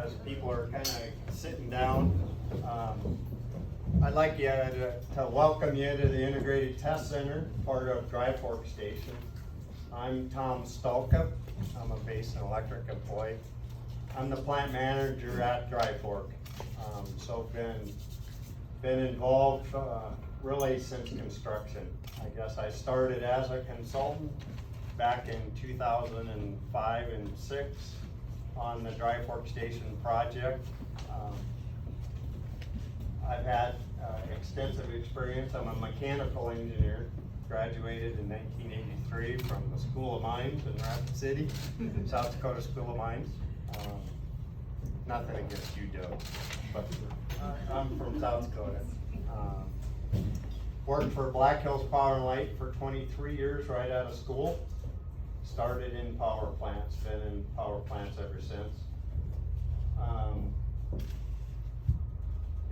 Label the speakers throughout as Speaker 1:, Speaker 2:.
Speaker 1: as people are kind of sitting down, I'd like you to welcome you to the Integrated Test Center, part of Dry Fork Station. I'm Tom Stolka. I'm a Basin Electric employee. I'm the plant manager at Dry Fork. So been involved really since construction. I guess I started as a consultant back in 2005 and 6 on the Dry Fork Station project. I've had extensive experience. I'm a mechanical engineer, graduated in 1983 from the School of Mines in Rapid City, South Dakota School of Mines. Nothing against you, Doe, but I'm from South Dakota. Worked for Black Hills Power and Light for 23 years right out of school. Started in power plants, been in power plants ever since.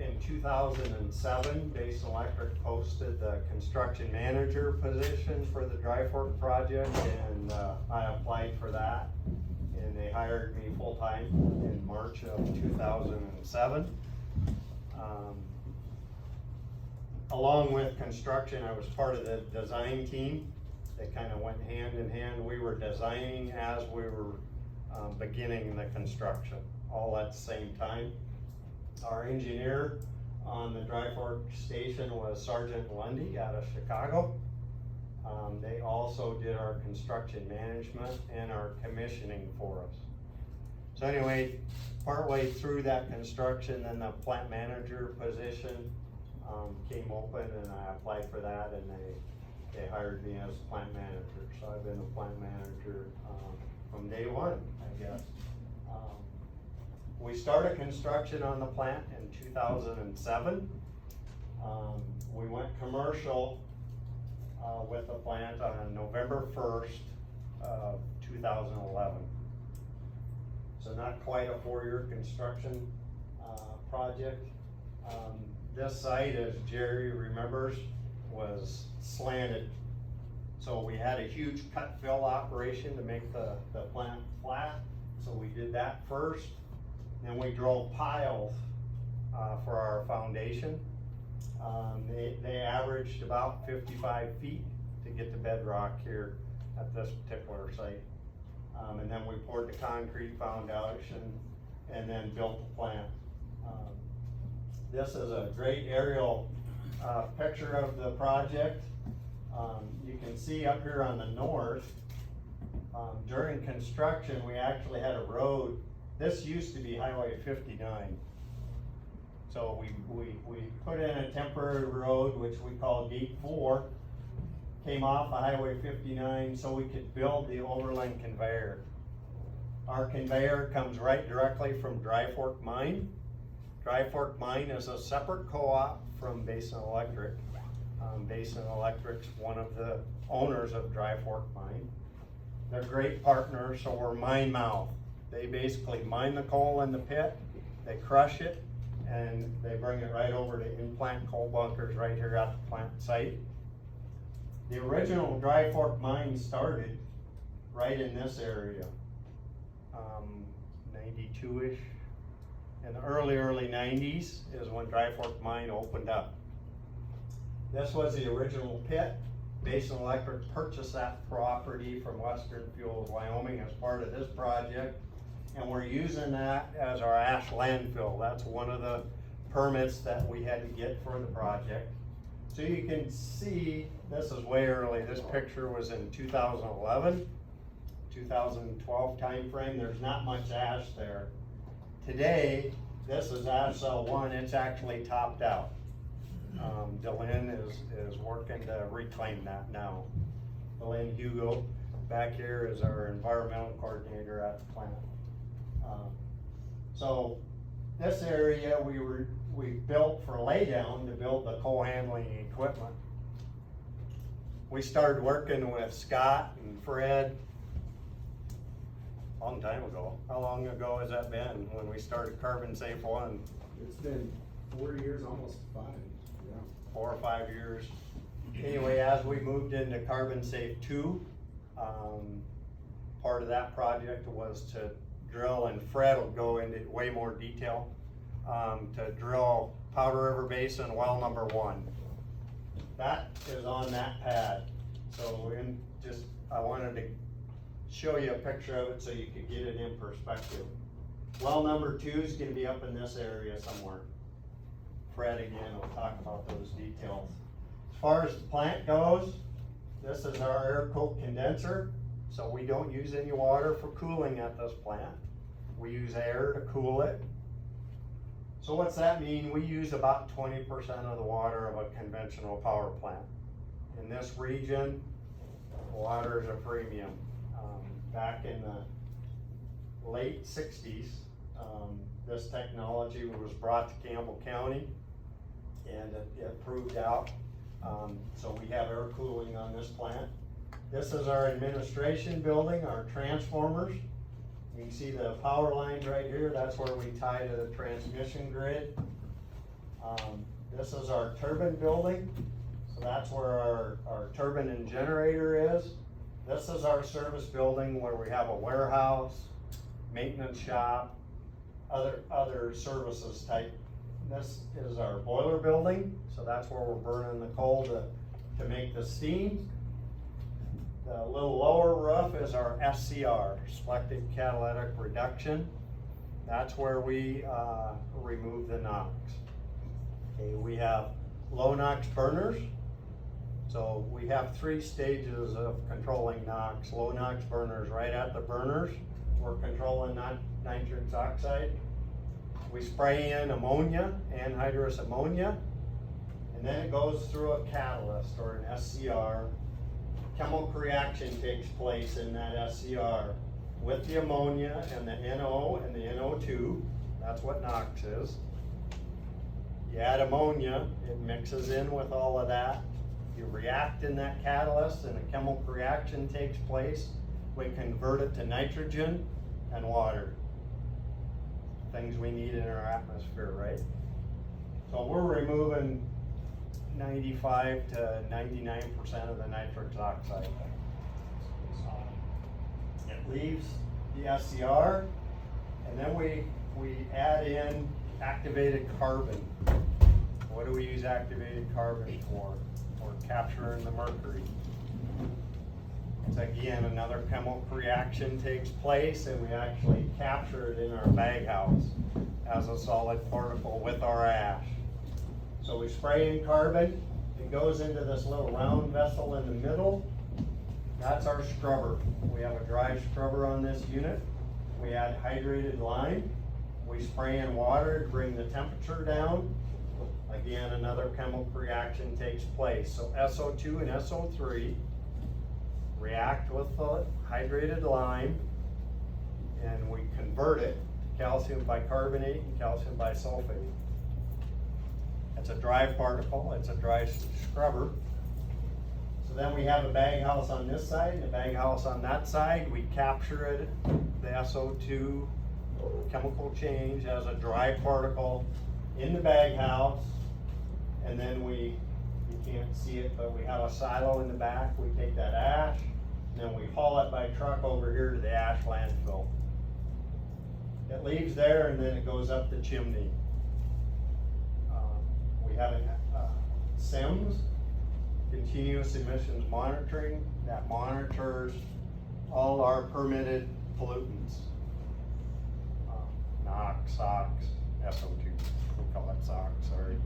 Speaker 1: In 2007, Basin Electric posted the construction manager position for the Dry Fork project, and I applied for that, and they hired me full-time in March of 2007. Along with construction, I was part of the design team. They kind of went hand in hand. We were designing as we were beginning the construction, all at the same time. Our engineer on the Dry Fork Station was Sergeant Lundy out of Chicago. They also did our construction management and our commissioning for us. So anyway, partway through that construction, then the plant manager position came open, and I applied for that, and they hired me as plant manager. So I've been a plant manager from day one, I guess. We started construction on the plant in 2007. We went commercial with the plant on November 1st of 2011. So not quite a 4-year construction project. This site, as Jerry remembers, was slanted. So we had a huge cut fill operation to make the plant flat. So we did that first. Then we drove piles for our foundation. They averaged about 55 feet to get the bedrock here at this particular site. And then we poured the concrete foundation and then built the plant. This is a great aerial picture of the project. You can see up here on the north, during construction, we actually had a road. This used to be Highway 59. So we put in a temporary road, which we call Gate 4, came off of Highway 59 so we could build the overland conveyor. Our conveyor comes right directly from Dry Fork Mine. Dry Fork Mine is a separate co-op from Basin Electric. Basin Electric's one of the owners of Dry Fork Mine. They're great partners, so we're mine mouth. They basically mine the coal in the pit, they crush it, and they bring it right over to in-plant coal bunkers right here at the plant site. The original Dry Fork Mine started right in this area, 92-ish. In the early 90s is when Dry Fork Mine opened up. This was the original pit. Basin Electric purchased that property from Western Fuels Wyoming as part of this project, and we're using that as our ash landfill. That's one of the permits that we had to get for the project. So you can see, this is way early. This picture was in 2011, 2012 timeframe. There's not much ash there. Today, this is ash cell 1. It's actually topped out. Delynn is working to reclaim that now. Delynn Hugo back here is our environmental coordinator at the plant. So this area we built for laydown to build the coal handling equipment. We started working with Scott and Fred a long time ago. How long ago has that been when we started CarbonSAFE 1?
Speaker 2: It's been 4 years, almost 5. Yeah.
Speaker 1: 4 or 5 years. Anyway, as we moved into CarbonSAFE 2, part of that project was to drill, and Fred will go into way more detail, to drill Powder River Basin well number 1. That is on that pad. So I wanted to show you a picture of it so you could get it in perspective. Well number 2 is gonna be up in this area somewhere. Fred again will talk about those details. As far as the plant goes, this is our air-cooled condenser. So we don't use any water for cooling at this plant. We use air to cool it. So what's that mean? We use about 20% of the water of a conventional power plant. In this region, water is a premium. Back in the late 60s, this technology was brought to Campbell County, and it proved out. So we have air cooling on this plant. This is our administration building, our transformers. You can see the power lines right here. That's where we tie to the transmission grid. This is our turbine building. So that's where our turbine and generator is. This is our service building where we have a warehouse, maintenance shop, other services type. This is our boiler building. So that's where we're burning the coal to make the steam. The little lower roof is our SCR, selective catalytic reduction. That's where we remove the NOx. Okay, we have low NOx burners. So we have 3 stages of controlling NOx. Low NOx burners right at the burners. We're controlling nitrous oxide. We spray in ammonia, anhydrous ammonia, and then it goes through a catalyst or an SCR. Chemical reaction takes place in that SCR with the ammonia and the NO and the NO2. That's what NOx is. You add ammonia, it mixes in with all of that. You react in that catalyst and a chemical reaction takes place. We convert it to nitrogen and water. Things we need in our atmosphere, right? So we're removing 95 to 99% of the nitrous oxide. It leaves the SCR, and then we add in activated carbon. What do we use activated carbon for? We're capturing the mercury. It's again, another chemical reaction takes place, and we actually capture it in our bag house as a solid particle with our ash. So we spray in carbon, it goes into this little round vessel in the middle. That's our scrubber. We have a dry scrubber on this unit. We add hydrated lime. We spray in water to bring the temperature down. Again, another chemical reaction takes place. So SO2 and SO3 react with the hydrated lime, and we convert it to calcium bicarbonate and calcium bisulfate. It's a dry particle, it's a dry scrubber. So then we have a bag house on this side and a bag house on that side. We capture it, the SO2 chemical change as a dry particle in the bag house. And then you can't see it, but we have a silo in the back. We take that ash, and then we haul it by truck over here to the ash landfill. It leaves there, and then it goes up the chimney. We have SEMS, continuous emissions monitoring, that monitors all our permitted pollutants. NOx, SOx, SO2, we call it SOx, sorry.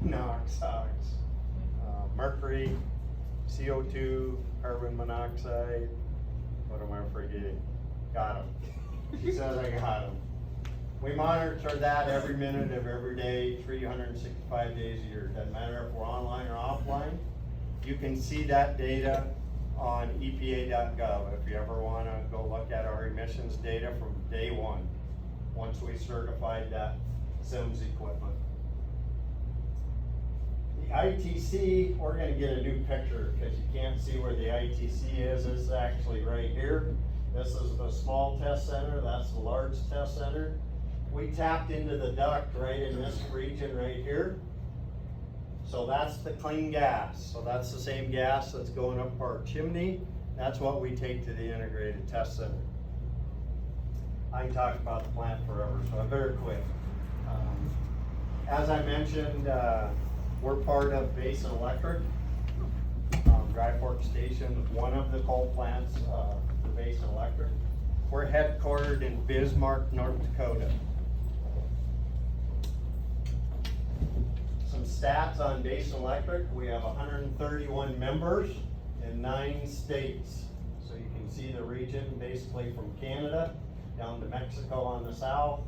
Speaker 1: NOx, SOx, mercury, CO2, carbon monoxide, what am I forgetting? Got him. She says I got him. We monitor that every minute of every day, 365 days a year. Doesn't matter if we're online or offline. You can see that data on EPA.gov if you ever want to go look at our emissions data from day one, once we certified that SIMS equipment. The ITC, we're going to get a new picture because you can't see where the ITC is. It's actually right here. This is the small test center, that's the large test center. We tapped into the duct right in this region right here. So that's the clean gas. So that's the same gas that's going up our chimney. That's what we take to the integrated test center. I can talk about the plant forever, so I'm very quick. As I mentioned, we're part of Basin Electric. Dry Fork Station, one of the coal plants for Basin Electric. We're headquartered in Bismarck, North Dakota. Some stats on Basin Electric. We have 131 members in 9 states. So you can see the region basically from Canada down to Mexico on the south.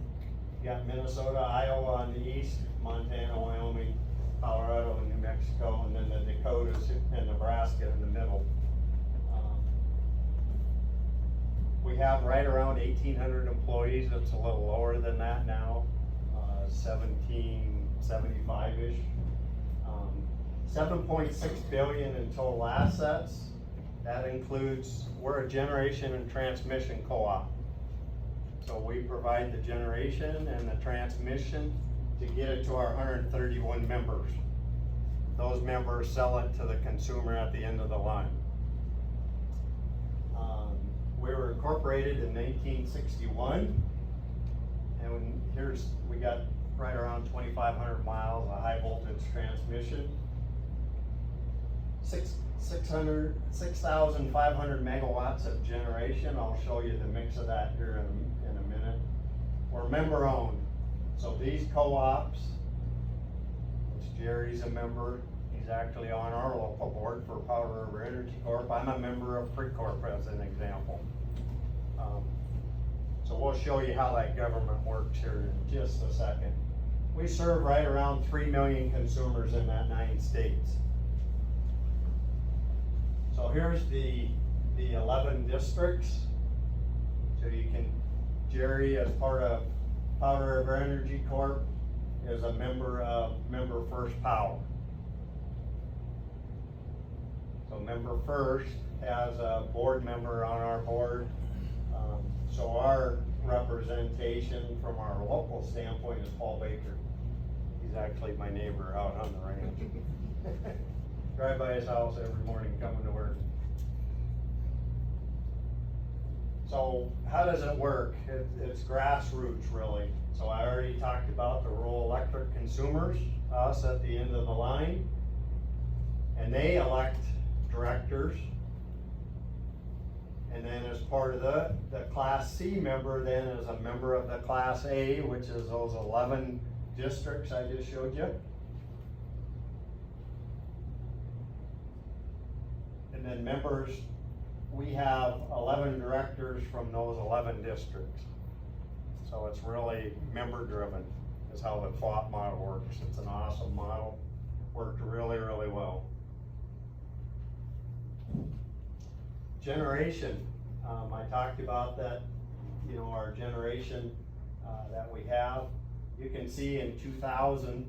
Speaker 1: You got Minnesota, Iowa on the east, Montana, Wyoming, Colorado, and New Mexico, and then the Dakotas and Nebraska in the middle. We have right around 1,800 employees. It's a little lower than that now, 1,775-ish. 7.6 billion in total assets. That includes, we're a generation and transmission co-op. So we provide the generation and the transmission to get it to our 131 members. Those members sell it to the consumer at the end of the line. We were incorporated in 1961, and we got right around 2,500 miles of high voltage transmission. 6,500 megawatts of generation. I'll show you the mix of that here in a minute. We're member owned. So these co-ops, which Jerry's a member, he's actually on our local board for Powder River Energy Corp. I'm a member of Precorp as an example. So we'll show you how that government works here in just a second. We serve right around 3 million consumers in that 9 states. So here's the 11 districts. So you can, Jerry, as part of Powder River Energy Corp, is a member of Member First Power. So Member First has a board member on our board. So our representation from our local standpoint is Paul Baker. He's actually my neighbor out on the ranch. Drive by his house every morning coming to work. So how does it work? It's grassroots really. So I already talked about the rural electric consumers, us at the end of the line, and they elect directors. And then as part of the Class C member then is a member of the Class A, which is those 11 districts I just showed you. And then members, we have 11 directors from those 11 districts. So it's really member driven is how the co-op model works. It's an awesome model. Worked really, really well. Generation, I talked about that, you know, our generation that we have. You can see in 2000,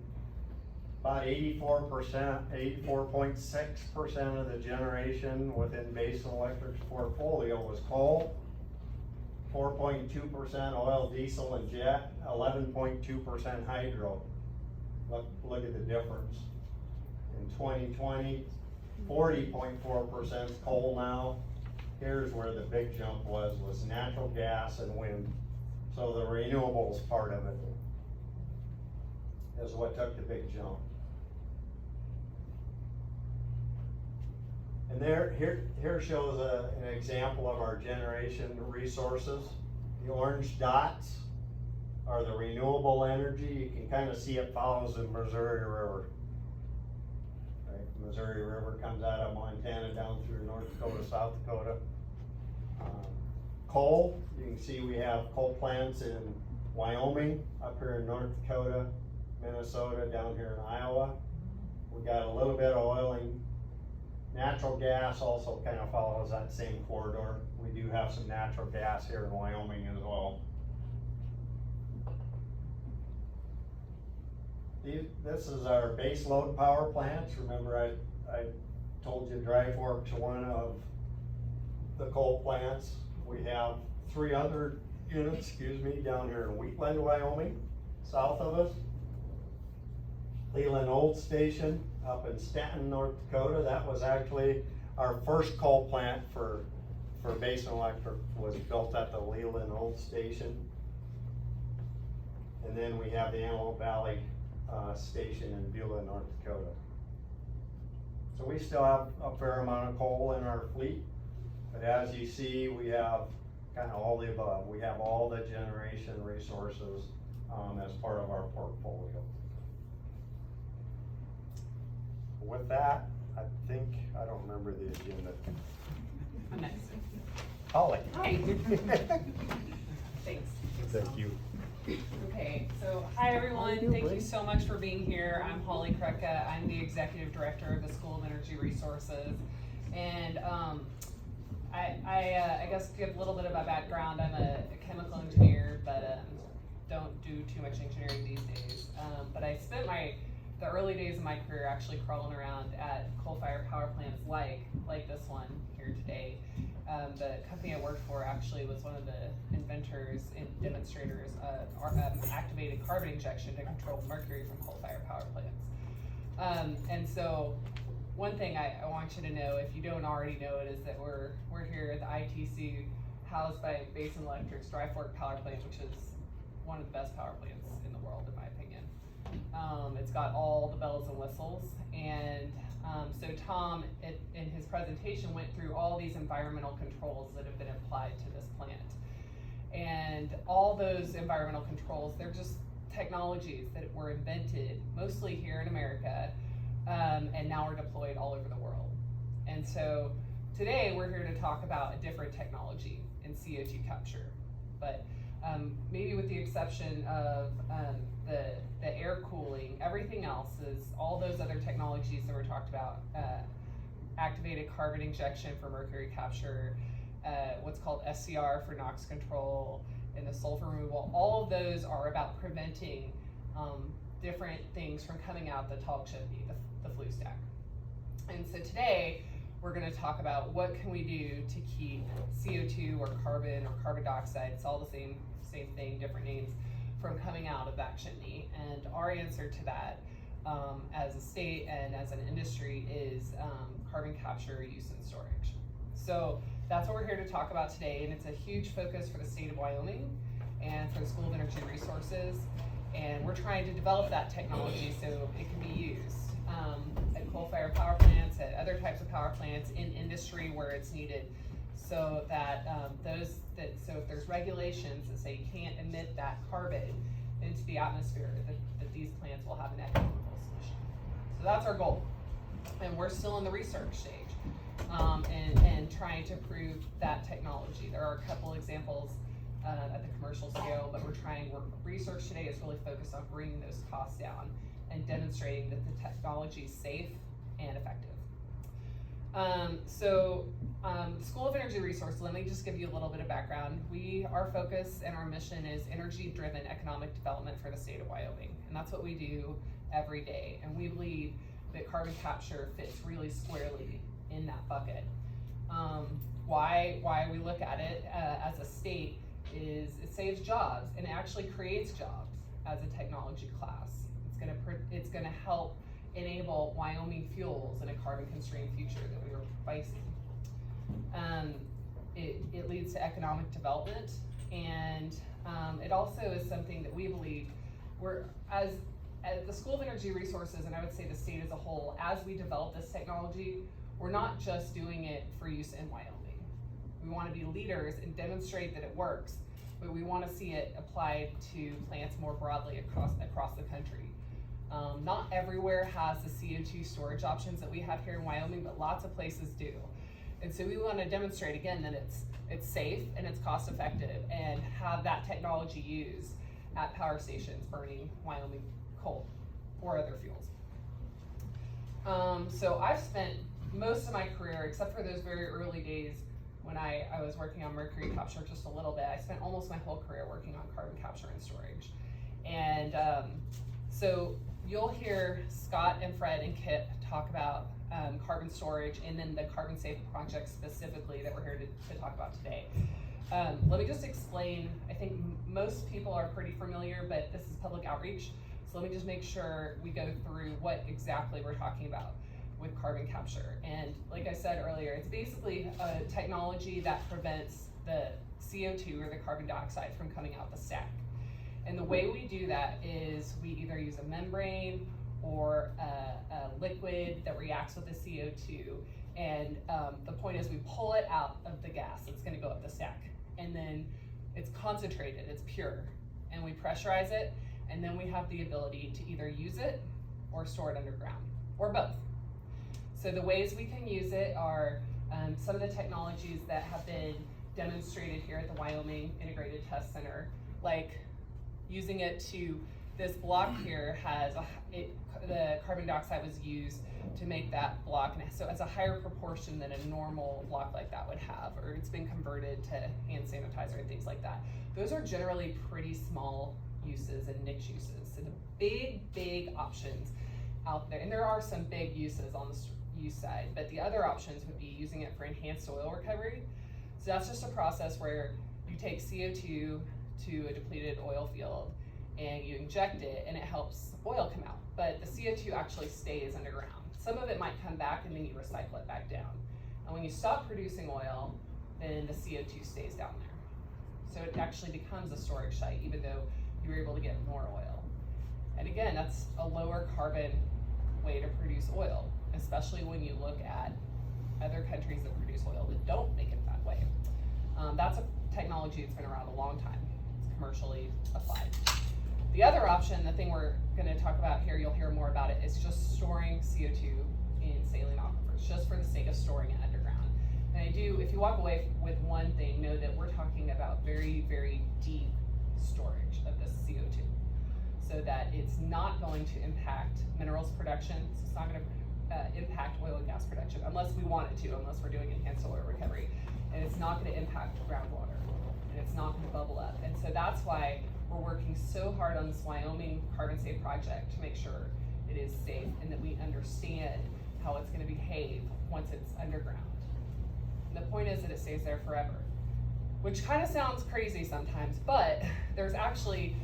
Speaker 1: about 84.6% of the generation within Basin Electric's portfolio was coal, 4.2% oil, diesel, and jet, 11.2% hydro. Look at the difference. In 2020, 40.4% coal now. Here's where the big jump was natural gas and wind. So the renewables part of it is what took the big jump. And here shows an example of our generation resources. The orange dots are the renewable energy. You can kind of see it follows the Missouri River. Right? The Missouri River comes out of Montana down through North Dakota, South Dakota. Coal, you can see we have coal plants in Wyoming, up here in North Dakota, Minnesota, down here in Iowa. We got a little bit of oil, and natural gas also kind of follows that same corridor. We do have some natural gas here in Wyoming as well. This is our base load power plants. Remember I told you Dry Fork's one of the coal plants. We have 3 other units, down here in Wheatland, Wyoming, south of us. Leland Old Station up in Stanton, North Dakota. That was actually our first coal plant for for Basin Electric was built at the Leland Old Station. And then we have the Antelope Valley Station in Beulah, North Dakota. So we still have a fair amount of coal in our fleet, but as you see, we have kind of all the above. We have all the generation resources as part of our portfolio. With that, I think, I don't remember the agenda.
Speaker 3: I'm next.
Speaker 1: Holly.
Speaker 3: Hi. Thanks.
Speaker 1: Thank you.
Speaker 3: Okay, so hi everyone, thank you so much for being here. I'm Holly Kreka. I'm the Executive Director of the School of Energy Resources. And I guess to give a little bit of my background, I'm a chemical engineer, but don't do too much engineering these days. But I spent the early days of my career actually crawling around at coal-fired power plants like this one here today. The company I worked for actually was one of the inventors and demonstrators of activated carbon injection to control mercury from coal-fired power plants. And so one thing I want you to know, if you don't already know it, is that we're here at the ITC, housed by Basin Electric's Dry Fork Power Plant, which is one of the best power plants in the world, in my opinion. It's got all the bells and whistles, and so Tom, in his presentation, went through all these environmental controls that have been applied to this plant. And all those environmental controls, they're just technologies that were invented mostly here in America, and now are deployed all over the world. And so today we're here to talk about a different technology in CO2 capture. But maybe with the exception of the air cooling, everything else is all those other technologies that were talked about, activated carbon injection for mercury capture, what's called SCR for NOx control, and the sulfur removal. All of those are about preventing different things from coming out the tall chimney, the flue stack. And so today we're going to talk about what can we do to keep CO2 or carbon dioxide, it's all the same thing, different names, from coming out of that chimney. And our answer to that as a state and as an industry is carbon capture, use, and storage. So that's what we're here to talk about today, and it's a huge focus for the state of Wyoming and for the School of Energy Resources. And we're trying to develop that technology so it can be used at coal-fired power plants, at other types of power plants, in industry where it's needed, so that so if there's regulations that say you can't emit that carbon into the atmosphere, that these plants will have an economical solution. So that's our goal, and we're still in the research stage and trying to prove that technology. There are a couple examples at the commercial scale, but research today is really focused on bringing those costs down and demonstrating that the technology is safe and effective. School of Energy Resource, let me just give you a little bit of background. Our focus and our mission is energy-driven economic development for the state of Wyoming, and that's what we do every day. And we believe that carbon capture fits really squarely in that bucket. Why we look at it as a state is it saves jobs, and it actually creates jobs as a technology class. It's gonna help enable Wyoming fuels in a carbon-constrained future that we are facing. It leads to economic development, and it also is something that we believe as the School of Energy Resources, and I would say the state as a whole, as we develop this technology, we're not just doing it for use in Wyoming. We want to be leaders and demonstrate that it works, but we want to see it applied to plants more broadly across the country. Not everywhere has the CO2 storage options that we have here in Wyoming, but lots of places do. And so we want to demonstrate again that it's safe and it's cost effective, and have that technology used at power stations burning Wyoming coal or other fuels. So I've spent most of my career, except for those very early days when I was working on mercury capture just a little bit, I spent almost my whole career working on carbon capture and storage. And so you'll hear Scott and Fred and Kip talk about carbon storage, and then the CarbonSAFE project specifically that we're here to talk about today. Let me just explain. I think most people are pretty familiar, but this is public outreach. So let me just make sure we go through what exactly we're talking about. with carbon capture. And like I said earlier, it's basically a technology that prevents the CO2 or the carbon dioxide from coming out the stack. And the way we do that is we either use a membrane or a liquid that reacts with the CO2. And the point is we pull it out of the gas that's gonna go up the stack. And then it's concentrated, it's pure. And we pressurize it, and then we have the ability to either use it or store it underground, or both. So the ways we can use it are some of the technologies that have been demonstrated here at the Wyoming Integrated Test Center, like using it to, this block here has, the carbon dioxide was used to make that block, and so it's a higher proportion than a normal block like that would have, or it's been converted to hand sanitizer and things like that. Those are generally pretty small uses and niche uses. So the big options out there, and there are some big uses on the use side, but the other options would be using it for enhanced oil recovery. So that's just a process where you take CO2 to a depleted oil field and you inject it, and it helps oil come out, but the CO2 actually stays underground. Some of it might come back, and then you recycle it back down. And when you stop producing oil, then the CO2 stays down there. So it actually becomes a storage site, even though you were able to get more oil. And again, that's a lower carbon way to produce oil, especially when you look at other countries that produce oil that don't make it that way. That's a technology that's been around a long time. It's commercially applied. The other option, the thing we're gonna talk about here, you'll hear more about it, is just storing CO2 in saline aquifers, just for the sake of storing it underground. And if you walk away with one thing, know that we're talking about very, very deep storage of this CO2, so that it's not going to impact minerals production, so it's not gonna impact oil and gas production, unless we want it to, unless we're doing enhanced oil recovery. And it's not gonna impact groundwater, and it's not gonna bubble up. And so that's why we're working so hard on this Wyoming CarbonSAFE project to make sure it is safe and that we understand how it's gonna behave once it's underground. And the point is that it stays there forever, which kind of sounds crazy sometimes, but there's actually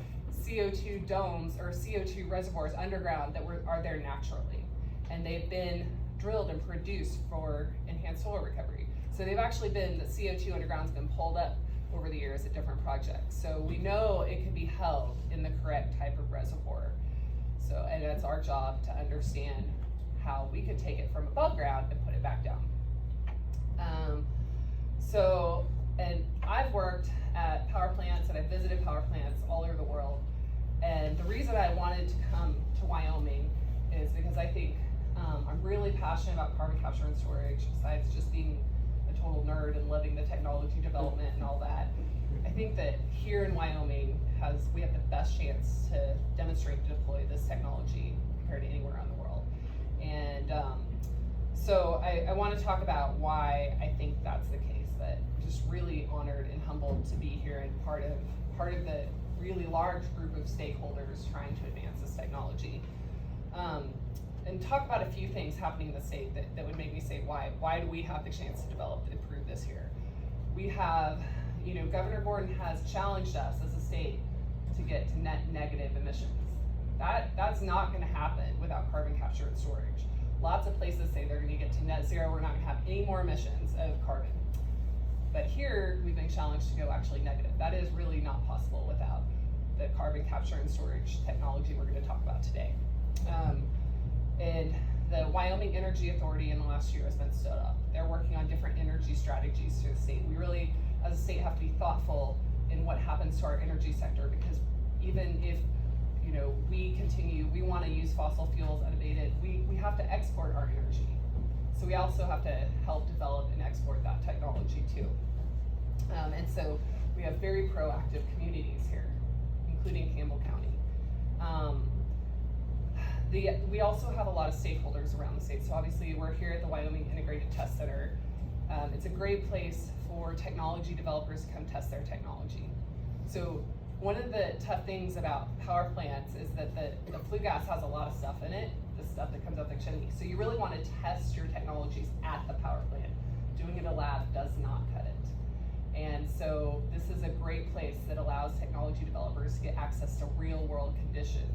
Speaker 3: CO2 domes or CO2 reservoirs underground that are there naturally. And they've been drilled and produced for enhanced oil recovery. So they've actually been, the CO2 underground's been pulled up over the years at different projects. So we know it can be held in the correct type of reservoir. So, and it's our job to understand how we could take it from above ground and put it back down. And I've worked at power plants, and I've visited power plants all over the world. And the reason I wanted to come to Wyoming is because I think I'm really passionate about carbon capture and storage, besides just being a total nerd and loving the technology development and all that. I think that here in Wyoming we have the best chance to demonstrate and deploy this technology compared to anywhere around the world. And so I want to talk about why I think that's the case, that I'm just really honored and humbled to be here and part of the really large group of stakeholders trying to advance this technology. And talk about a few things happening in the state that would make me say, why do we have the chance to develop and improve this here? We have, Governor Gordon has challenged us as a state to get to net negative emissions. That's not gonna happen without carbon capture and storage. Lots of places say they're gonna get to net zero, we're not gonna have any more emissions of carbon. But here, we've been challenged to go actually negative. That is really not possible without the carbon capture and storage technology we're gonna talk about today. And the Wyoming Energy Authority in the last year has been stood up. They're working on different energy strategies to the state. We really, as a state, have to be thoughtful in what happens to our energy sector, because even if we want to use fossil fuels unabated, we have to export our energy. So we also have to help develop and export that technology too. And so we have very proactive communities here, including Campbell County. We also have a lot of stakeholders around the state. So obviously we're here at the Wyoming Integrated Test Center. It's a great place for technology developers to come test their technology. So one of the tough things about power plants is that the flue gas has a lot of stuff in it, the stuff that comes out the chimney. So you really want to test your technologies at the power plant. Doing it in a lab does not cut it. And so this is a great place that allows technology developers to get access to real world conditions,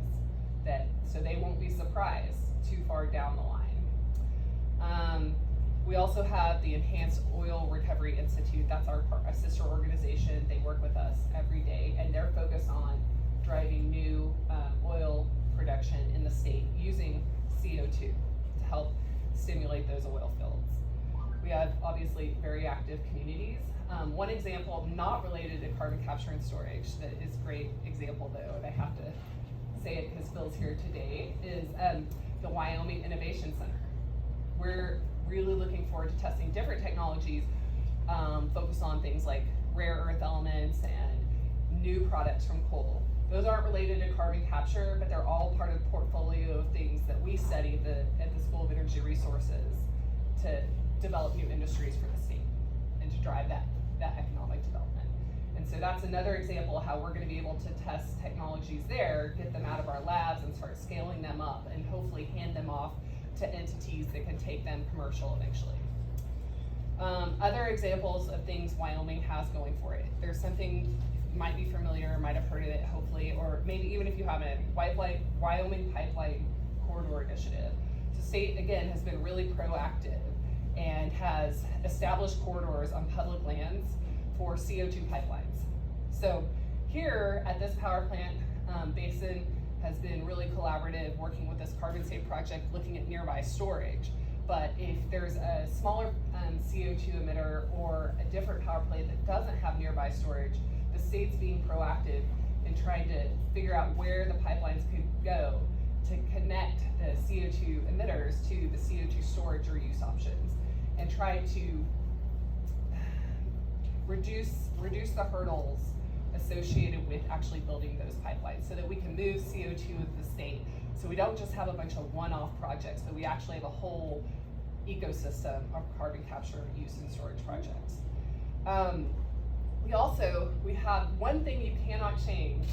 Speaker 3: so they won't be surprised too far down the line. We also have the Enhanced Oil Recovery Institute. That's our sister organization. They work with us every day, and they're focused on driving new oil production in the state using CO2 to help stimulate those oil fields. We have obviously very active communities. One example, not related to carbon capture and storage, that is a great example though, and I have to say it because Phil's here today, is the Wyoming Innovation Center. We're really looking forward to testing different technologies, focused on things like rare earth elements and new products from coal. Those aren't related to carbon capture, but they're all part of the portfolio of things that we study at the School of Energy Resources to develop new industries for the state and to drive that economic development. And so that's another example of how we're gonna be able to test technologies there, get them out of our labs and start scaling them up and hopefully hand them off to entities that can take them commercial eventually. Other examples of things Wyoming has going for it. There's something you might be familiar, might have heard of it hopefully, or maybe even if you haven't, Wyoming Pipeline Corridor Initiative. The state, again, has been really proactive and has established corridors on public lands for CO2 pipelines. So here at this power plant, Basin has been really collaborative, working with this CarbonSAFE project, looking at nearby storage. But if there's a smaller CO2 emitter or a different power plant that doesn't have nearby storage, the state's being proactive in trying to figure out where the pipelines could go to connect the CO2 emitters to the CO2 storage or use options, and try to reduce the hurdles associated with actually building those pipelines so that we can move CO2 with the state. So we don't just have a bunch of one-off projects, but we actually have a whole ecosystem of carbon capture, use, and storage projects. We have one thing you cannot change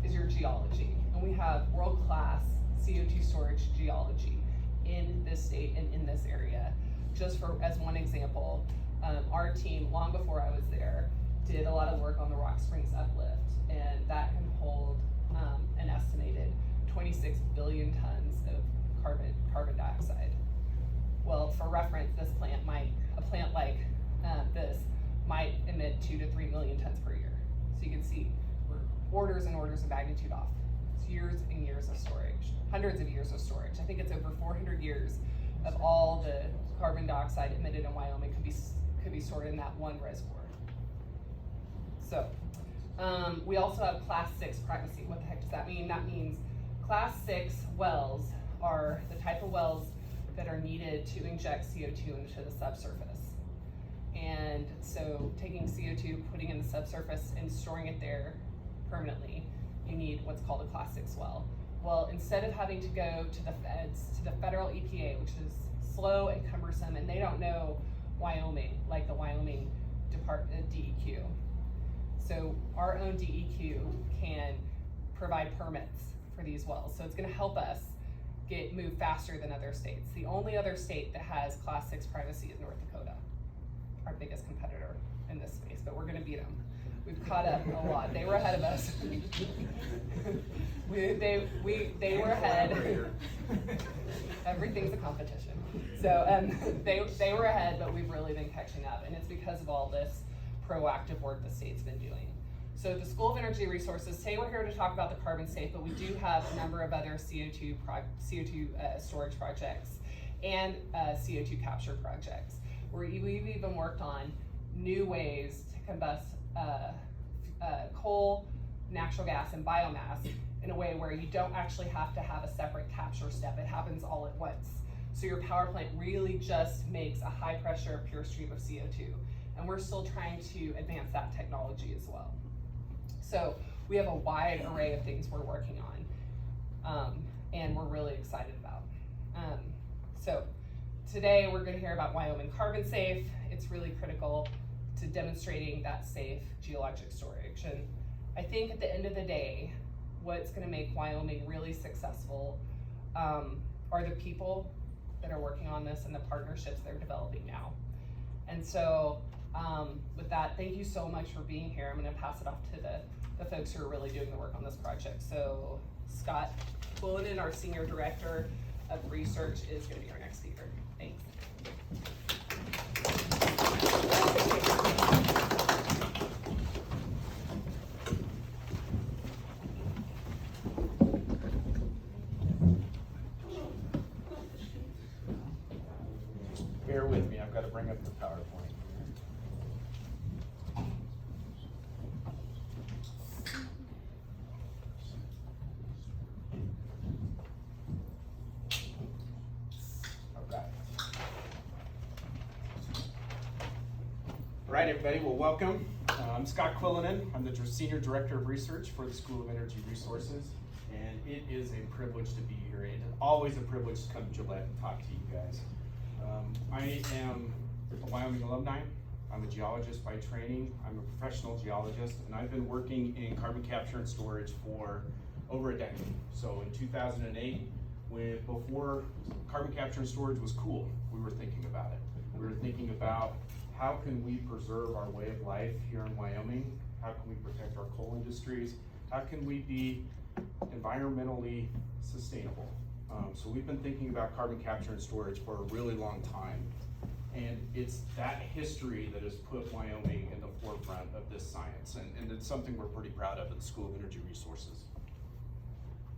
Speaker 3: is your geology. And we have world-class CO2 storage geology in this state and in this area. Just as one example, our team, long before I was there, did a lot of work on the Rock Springs uplift, and that can hold an estimated 26 billion tons of carbon dioxide. Well, for reference, a plant like this might emit 2 to 3 million tons per year. So you can see we're orders and orders of magnitude off. It's years and years of storage, hundreds of years of storage. I think it's over 400 years of all the carbon dioxide emitted in Wyoming could be stored in that one reservoir. So, we also have Class 6 primacy. What the heck does that mean? That means Class 6 wells are the type of wells that are needed to inject CO2 into the subsurface. And so taking CO2, putting it in the subsurface and storing it there permanently, you need what's called a Class 6 well. Well, instead of having to go to the feds, to the federal EPA, which is slow and cumbersome, and they don't know Wyoming, like the Wyoming Department DEQ. So our own DEQ can provide permits for these wells. So it's gonna help us move faster than other states. The only other state that has Class 6 primacy is North Dakota, our biggest competitor in this space, but we're gonna beat them. We've caught up a lot. They were ahead of us. They were ahead. Everything's a competition. So they were ahead, but we've really been catching up, and it's because of all this proactive work the state's been doing. So the School of Energy Resources, today we're here to talk about the CarbonSAFE, but we do have a number of other CO2 storage projects and CO2 capture projects, where we've even worked on new ways to combust coal, natural gas, and biomass in a way where you don't actually have to have a separate capture step. It happens all at once. So your power plant really just makes a high pressure, pure stream of CO2. And we're still trying to advance that technology as well. So we have a wide array of things we're working on, and we're really excited about. So today we're gonna hear about Wyoming CarbonSAFE. It's really critical to demonstrating that safe geologic storage. And I think at the end of the day, what's gonna make Wyoming really successful are the people that are working on this and the partnerships they're developing now. And so with that, thank you so much for being here. I'm gonna pass it off to the folks who are really doing the work on this project. So Scott Quillin, our Senior Director of Research is gonna be our next speaker. Thanks.
Speaker 4: Bear with me, I've got to bring up the PowerPoint. All right, everybody, well, welcome. I'm Scott Quillin. I'm the Senior Director of Research for the School of Energy Resources, and it is a privilege to be here. It is always a privilege to come to Gillette and talk to you guys. I am a Wyoming alumni. I'm a geologist by training. I'm a professional geologist, and I've been working in carbon capture and storage for over a decade. So in 2008, before carbon capture and storage was cool, we were thinking about it. We were thinking about how can we preserve our way of life here in Wyoming? How can we protect our coal industries? How can we be environmentally sustainable? So we've been thinking about carbon capture and storage for a really long time. And it's that history that has put Wyoming in the forefront of this science. And it's something we're pretty proud of at the School of Energy Resources.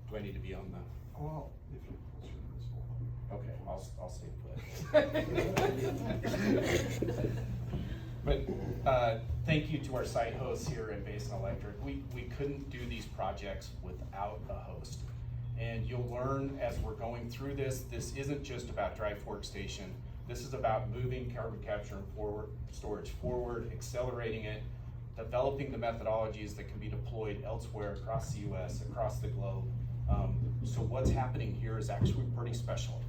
Speaker 4: Do I need to be on the?
Speaker 5: Well, if you
Speaker 4: Okay, I'll stay put. But thank you to our site hosts here at Basin Electric. We couldn't do these projects without a host. And you'll learn as we're going through this isn't just about Dry Fork Station. This is about moving carbon capture and storage forward, accelerating it, developing the methodologies that can be deployed elsewhere across the US, across the globe. So what's happening here is actually pretty special.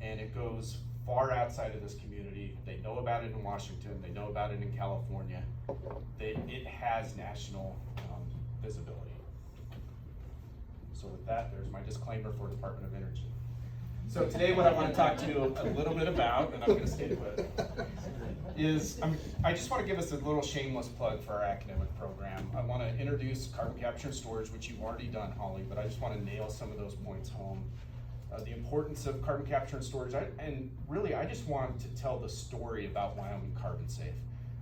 Speaker 4: And it goes far outside of this community. They know about it in Washington, they know about it in California. It has national visibility. So with that, there's my disclaimer for Department of Energy. So today what I want to talk to you a little bit about, and I'm going to stay put, is I just want to give us a little shameless plug for our academic program. I want to introduce carbon capture and storage, which you've already done, Holly, but I just want to nail some of those points home. The importance of carbon capture and storage, and really I just want to tell the story about Wyoming CarbonSAFE.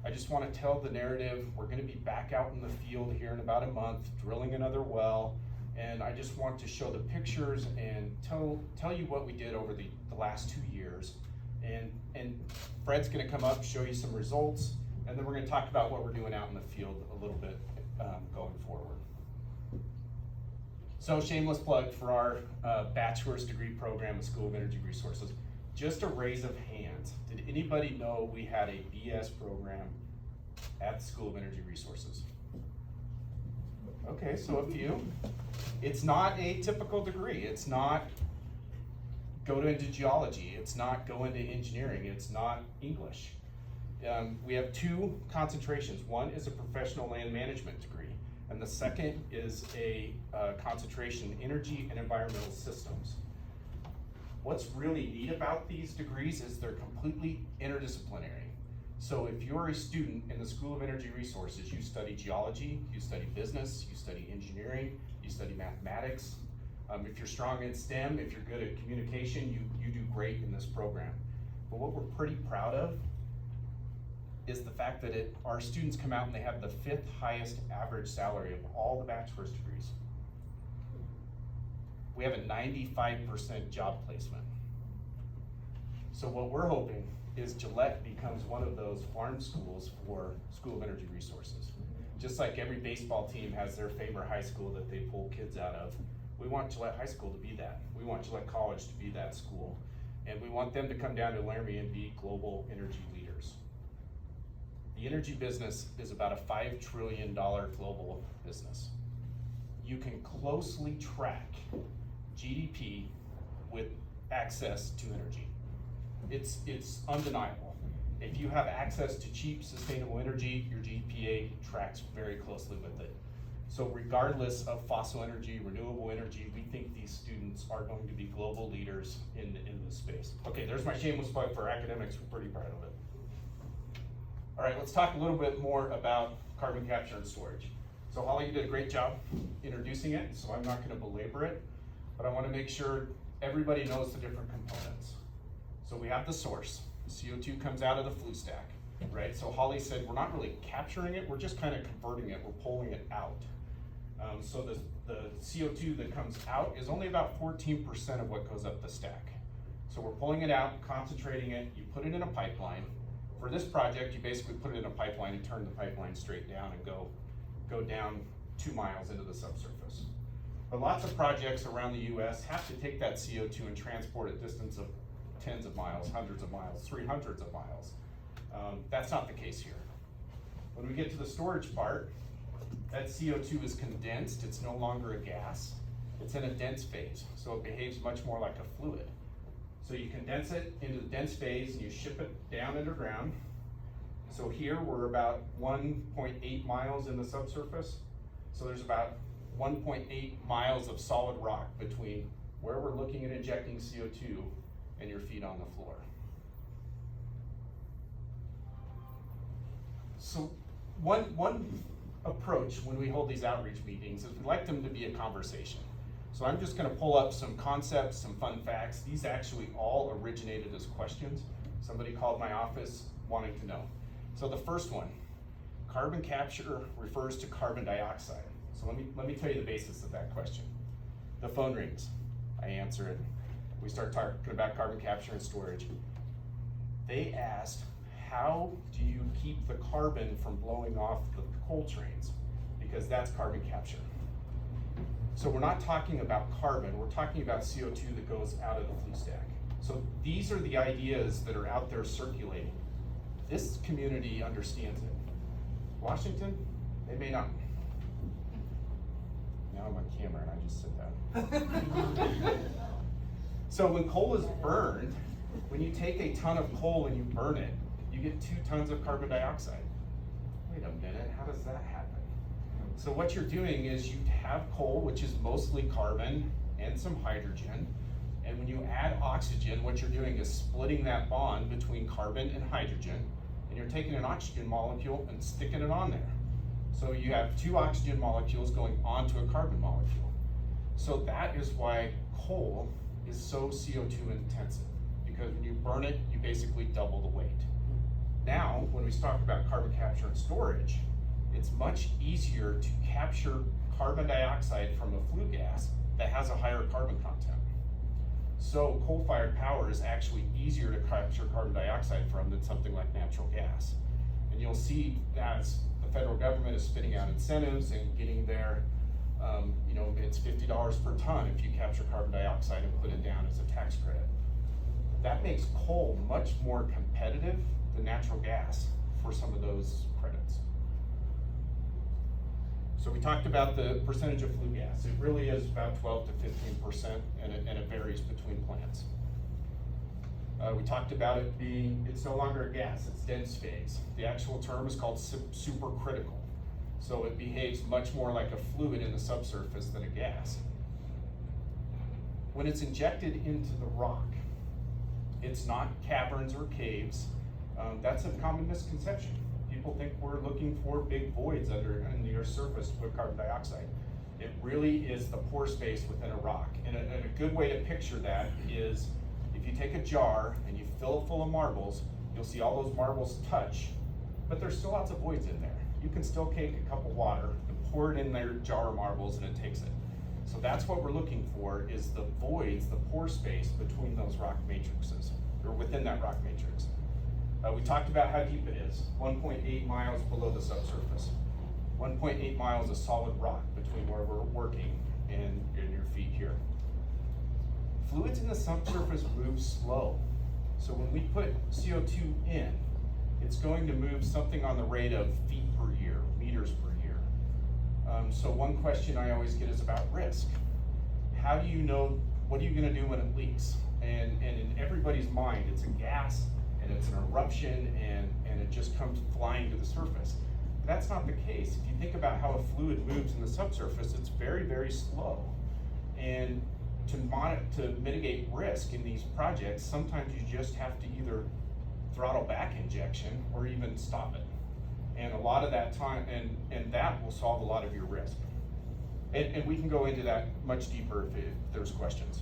Speaker 4: I just want to tell the narrative. We're going to be back out in the field here in about a month, drilling another well, and I just want to show the pictures and tell you what we did over the last 2 years. And Fred's going to come up, show you some results, and then we're going to talk about what we're doing out in the field a little bit going forward. So shameless plug for our bachelor's degree program at School of Energy Resources. Just a raise of hands. Did anybody know we had a BS program at the School of Energy Resources? Okay, so a few. It's not a typical degree. It's not go into geology. It's not go into engineering. It's not English. We have two concentrations. One is a professional land management degree, and the second is a concentration in energy and environmental systems. What's really neat about these degrees is they're completely interdisciplinary. So if you're a student in the School of Energy Resources, you study geology, you study business, you study engineering, you study mathematics. If you're strong in STEM, if you're good at communication, you do great in this program. But what we're pretty proud of is the fact that our students come out and they have the 5th highest average salary of all the bachelor's degrees. We have a 95% job placement. So what we're hoping is Gillette becomes one of those farm schools for School of Energy Resources. Just like every baseball team has their favorite high school that they pull kids out of, we want Gillette High School to be that. We want Gillette College to be that school. And we want them to come down to Laramie and be global energy leaders. The energy business is about a $5 trillion global business. You can closely track GDP with access to energy. It's undeniable. If you have access to cheap, sustainable energy, your GPA tracks very closely with it. So regardless of fossil energy, renewable energy, we think these students are going to be global leaders in this space. Okay, there's my shameless plug for academics. We're pretty proud of it. All right, let's talk a little bit more about carbon capture and storage. So Holly, you did a great job introducing it, so I'm not going to belabor it, but I want to make sure everybody knows the different components. So we have the source, CO2 comes out of the flue stack, right? So Holly said, we're not really capturing it, we're just kind of converting it, we're pulling it out. So the CO2 that comes out is only about 14% of what goes up the stack. So we're pulling it out, concentrating it, you put it in a pipeline. For this project, you basically put it in a pipeline and turn the pipeline straight down and go down 2 miles into the subsurface. But lots of projects around the US have to take that CO2 and transport a distance of tens of miles, hundreds of miles, 300s of miles. That's not the case here. When we get to the storage part, that CO2 is condensed, it's no longer a gas, it's in a dense phase, so it behaves much more like a fluid. So you condense it into the dense phase and you ship it down underground. So here we're about 1.8 miles in the subsurface. So there's about 1.8 miles of solid rock between where we're looking at injecting CO2 and your feet on the floor. So one approach when we hold these outreach meetings is we'd like them to be a conversation. So I'm just gonna pull up some concepts, some fun facts. These actually all originated as questions. Somebody called my office wanting to know. So the first one, carbon capture refers to carbon dioxide. So let me tell you the basis of that question. The phone rings, I answer it. We start talking about carbon capture and storage. They asked, how do you keep the carbon from blowing off the coal trains? Because that's carbon capture. So we're not talking about carbon, we're talking about CO2 that goes out of the flue stack. So these are the ideas that are out there circulating. This community understands it. Washington, they may not. Now I'm on camera and I just sit down. So when coal is burned, when you take a ton of coal and you burn it, you get 2 tons of carbon dioxide. Wait a minute, how does that happen? So what you're doing is you have coal, which is mostly carbon and some hydrogen. And when you add oxygen, what you're doing is splitting that bond between carbon and hydrogen. And you're taking an oxygen molecule and sticking it on there. So you have 2 oxygen molecules going onto a carbon molecule. So that is why coal is so CO2 intensive. Because when you burn it, you basically double the weight. Now, when we talk about carbon capture and storage, it's much easier to capture carbon dioxide from a flue gas that has a higher carbon content. So coal-fired power is actually easier to capture carbon dioxide from than something like natural gas. And you'll see as the federal government is spitting out incentives and getting their, it's $50 per ton if you capture carbon dioxide and put it down as a tax credit. That makes coal much more competitive than natural gas for some of those credits. So we talked about the percentage of flue gas. It really is about 12 to 15%, and it varies between plants. We talked about it being, it's no longer a gas, it's dense phase. The actual term is called supercritical. So it behaves much more like a fluid in the subsurface than a gas. When it's injected into the rock, it's not caverns or caves. That's a common misconception. People think we're looking for big voids under the Earth's surface to put carbon dioxide. It really is the pore space within a rock. And a good way to picture that is if you take a jar and you fill it full of marbles, you'll see all those marbles touch, but there's still lots of voids in there. You can still take a cup of water and pour it in their jar of marbles and it takes it. So that's what we're looking for, is the voids, the pore space between those rock matrices, or within that rock matrix. We talked about how deep it is, 1.8 miles below the subsurface. 1.8 miles of solid rock between where we're working and your feet here. Fluids in the subsurface move slow. So when we put CO2 in, it's going to move something on the rate of feet per year, meters per year. So one question I always get is about risk. How do you know, what are you gonna do when it leaks? And in everybody's mind, it's a gas, and it's an eruption, and it just comes flying to the surface. But that's not the case. If you think about how a fluid moves in the subsurface, it's very, very slow. And to mitigate risk in these projects, sometimes you just have to either throttle back injection or even stop it. And a lot of that time, and that will solve a lot of your risk. And we can go into that much deeper if there's questions.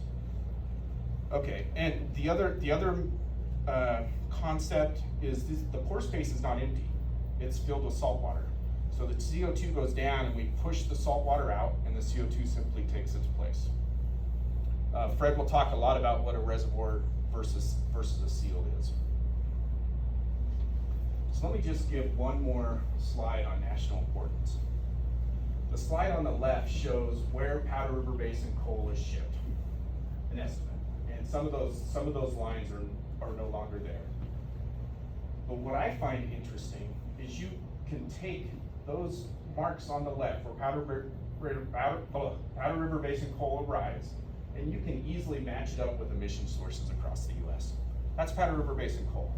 Speaker 4: Okay, and the other concept is the pore space is not empty. It's filled with salt water. So the CO2 goes down and we push the salt water out and the CO2 simply takes its place. Fred will talk a lot about what a reservoir versus a seal is. So let me just give one more slide on national importance. The slide on the left shows where Powder River Basin coal is shipped, an estimate. And some of those lines are no longer there. But what I find interesting is you can take those marks on the left where Powder River Basin coal arrives, and you can easily match it up with emission sources across the US. That's Powder River Basin coal.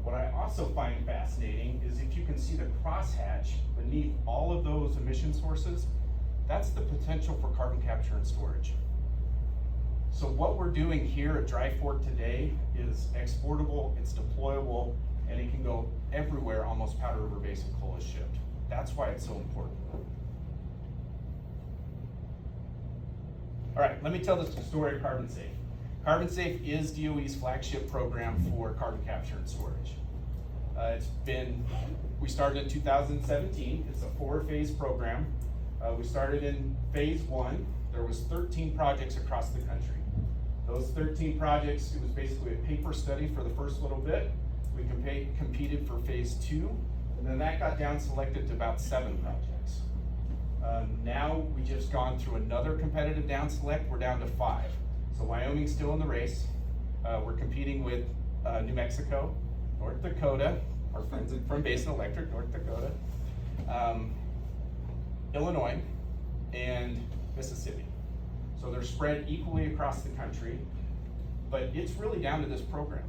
Speaker 4: What I also find fascinating is if you can see the crosshatch beneath all of those emission sources, that's the potential for carbon capture and storage. So what we're doing here at Dry Fork today is exportable, it's deployable, and it can go everywhere almost Powder River Basin coal is shipped. That's why it's so important. All right, let me tell the story of CarbonSAFE. CarbonSAFE is DOE's flagship program for carbon capture and storage. We started in 2017. It's a 4-phase program. We started in phase 1. There was 13 projects across the country. Those 13 projects, it was basically a paper study for the first little bit. We competed for phase 2, and then that got down selected to about 7 projects. Now we just gone through another competitive down select. We're down to 5. So Wyoming's still in the race. We're competing with New Mexico, North Dakota, our friends from Basin Electric, North Dakota, Illinois, and Mississippi. So they're spread equally across the country, but it's really down to this program.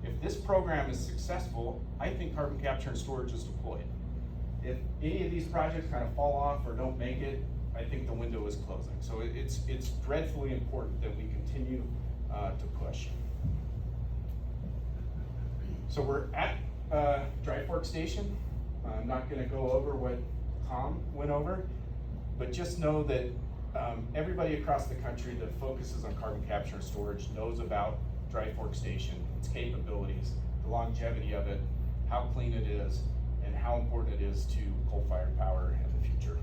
Speaker 4: If this program is successful, I think carbon capture and storage is deployed. If any of these projects kind of fall off or don't make it, I think the window is closing. So it's dreadfully important that we continue to push. So we're at Dry Fork Station. I'm not gonna go over what Tom went over, but just know that everybody across the country that focuses on carbon capture and storage knows about Dry Fork Station, its capabilities, the longevity of it, how clean it is, and how important it is to coal-fired power in the future.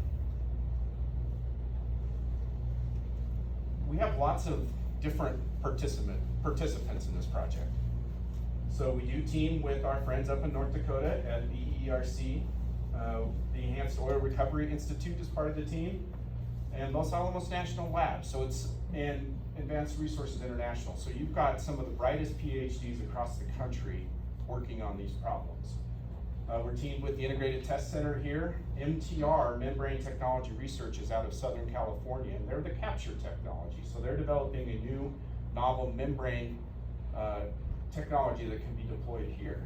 Speaker 4: We have lots of different participants in this project. So we do team with our friends up in North Dakota at the ERC. The Enhanced Oil Recovery Institute is part of the team, and Los Alamos National Lab. So it's and Advanced Resources International. So you've got some of the brightest PhDs across the country working on these problems. We're teamed with the Integrated Test Center here. MTR, Membrane Technology Research, is out of Southern California, and they're the capture technology. So they're developing a new novel membrane technology that can be deployed here.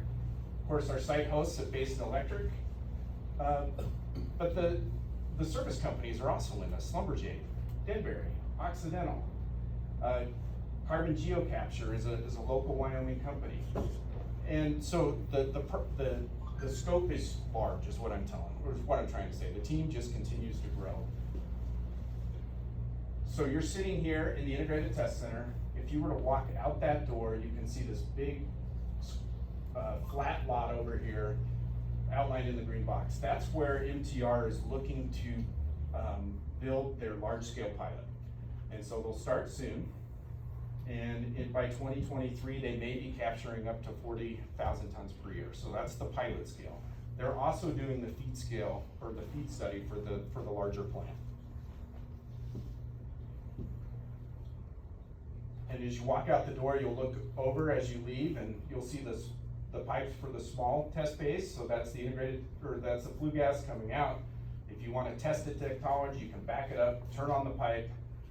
Speaker 4: Of course, our site hosts at Basin Electric, but the service companies are also in this. Schlumberger, Denbury, Occidental. Carbon Geocapture is a local Wyoming company. And so the scope is large, is what I'm trying to say. The team just continues to grow. So you're sitting here in the Integrated Test Center. If you were to walk out that door, you can see this big flat lot over here outlined in the green box. That's where MTR is looking to build their large-scale pilot. And so they'll start soon. And by 2023, they may be capturing up to 40,000 tons per year. So that's the pilot scale. They're also doing the feed scale, or the feed study for the larger plant. And as you walk out the door, you'll look over as you leave, and you'll see the pipes for the small test base. So that's the that's the flue gas coming out. If you want to test the technology, you can back it up, turn on the pipe,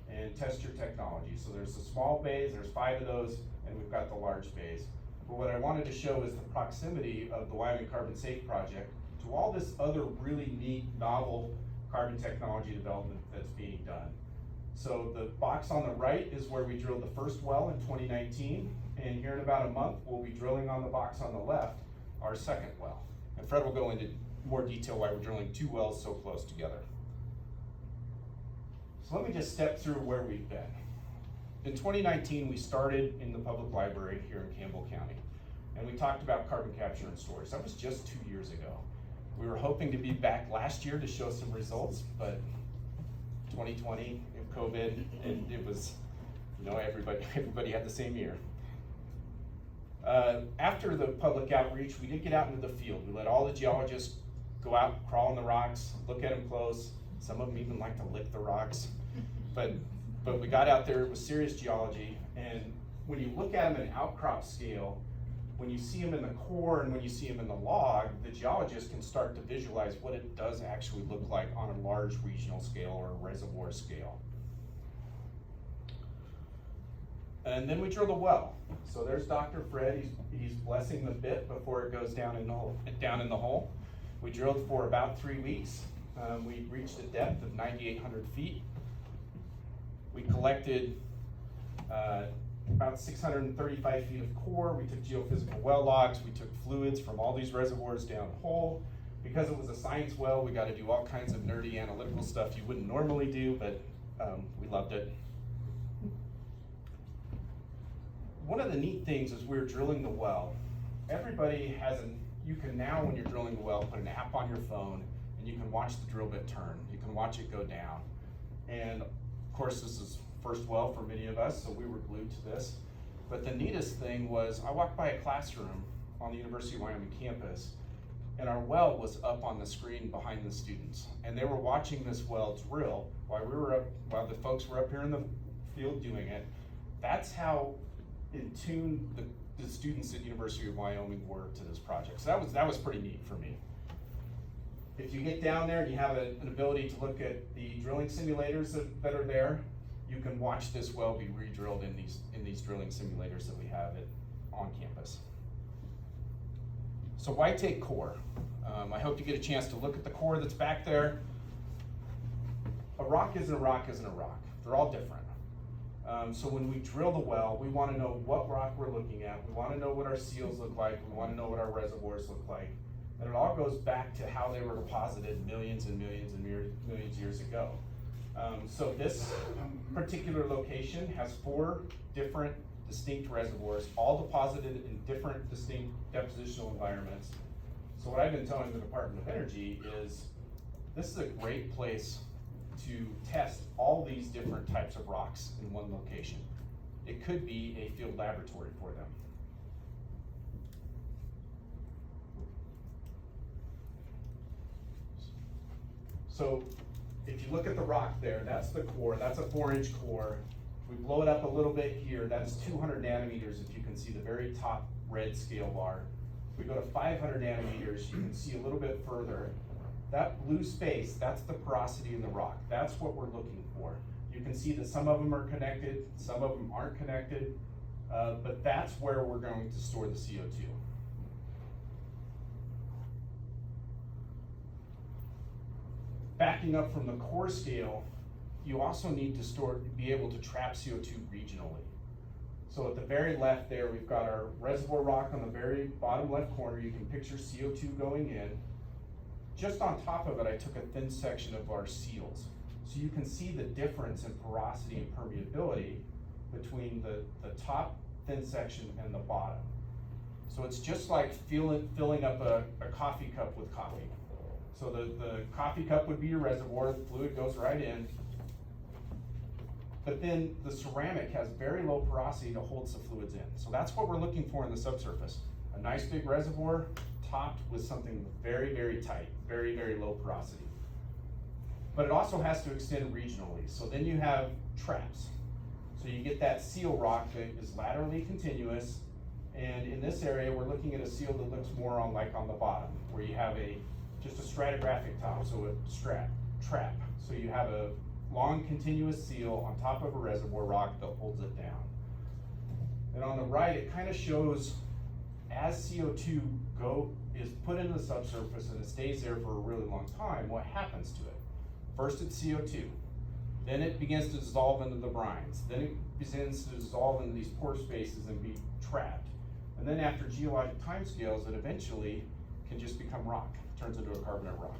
Speaker 4: and test your technology. So there's the small bays, there's 5 of those, and we've got the large bays. But what I wanted to show is the proximity of the Wyoming CarbonSAFE Project to all this other really neat, novel carbon technology development that's being done. So the box on the right is where we drilled the first well in 2019, and here in about a month, we'll be drilling on the box on the left, our second well. And Fred will go into more detail why we're drilling 2 wells so close together. So let me just step through where we've been. in 2019, we started in the public library here in Campbell County, and we talked about carbon capture and storage. That was just 2 years ago. We were hoping to be back last year to show some results, but 2020 and COVID, and it was, you know, everybody had the same year. After the public outreach, we did get out into the field. We let all the geologists go out, crawl on the rocks, look at them close. Some of them even like to lick the rocks. But we got out there with serious geology, and when you look at them in outcrop scale, when you see them in the core and when you see them in the log, the geologist can start to visualize what it does actually look like on a large regional scale or a reservoir scale. And then we drill the well. So there's Dr. Fred, he's blessing the bit before it goes down in the hole. We drilled for about 3 weeks. We reached a depth of 9,800 feet. We collected about 635 feet of core. We took geophysical well logs. We took fluids from all these reservoirs down hole. Because it was a science well, we got to do all kinds of nerdy analytical stuff you wouldn't normally do, but we loved it. One of the neat things is we were drilling the well. Everybody has you can now, when you're drilling the well, put an app on your phone and you can watch the drill bit turn. You can watch it go down. And of course, this is first well for many of us, so we were glued to this. But the neatest thing was I walked by a classroom on the University of Wyoming campus, and our well was up on the screen behind the students. And they were watching this well drill while the folks were up here in the field doing it. That's how in tune the students at University of Wyoming were to this project. So that was pretty neat for me. If you get down there and you have an ability to look at the drilling simulators that are there, you can watch this well be re-drilled in these drilling simulators that we have on campus. So why take core? I hope you get a chance to look at the core that's back there. A rock isn't a rock isn't a rock. They're all different. So when we drill the well, we want to know what rock we're looking at. We want to know what our seals look like. We want to know what our reservoirs look like. And it all goes back to how they were deposited millions and millions and millions of years ago. So this particular location has 4 different distinct reservoirs, all deposited in different distinct depositional environments. So what I've been telling the Department of Energy is this is a great place to test all these different types of rocks in one location. It could be a field laboratory for them. So if you look at the rock there, that's the core, that's a 4-inch core. We blow it up a little bit here, that's 200 nanometers if you can see the very top red scale bar. We go to 500 nanometers, you can see a little bit further. That blue space, that's the porosity in the rock. That's what we're looking for. You can see that some of them are connected, some of them aren't connected, but that's where we're going to store the CO2. Backing up from the core scale, you also need to be able to trap CO2 regionally. So at the very left there, we've got our reservoir rock on the very bottom left corner. You can picture CO2 going in. Just on top of it, I took a thin section of our seals. So you can see the difference in porosity and permeability between the top thin section and the bottom. So it's just like filling up a coffee cup with coffee. So the coffee cup would be your reservoir, the fluid goes right in. But then the ceramic has very low porosity to hold the fluids in. So that's what we're looking for in the subsurface. A nice big reservoir topped with something very, very tight, very, very low porosity. But it also has to extend regionally. So then you have traps. So you get that seal rock that is laterally continuous. And in this area, we're looking at a seal that looks more on the bottom, where you have just a stratigraphic top, so a trap. So you have a long continuous seal on top of a reservoir rock that holds it down. And on the right, it kind of shows as CO2 is put into the subsurface and it stays there for a really long time, what happens to it? First it's CO2, then it begins to dissolve into the brines, then it begins to dissolve into these pore spaces and be trapped. And then after geologic timescales, it eventually can just become rock, turns into a carbonate rock.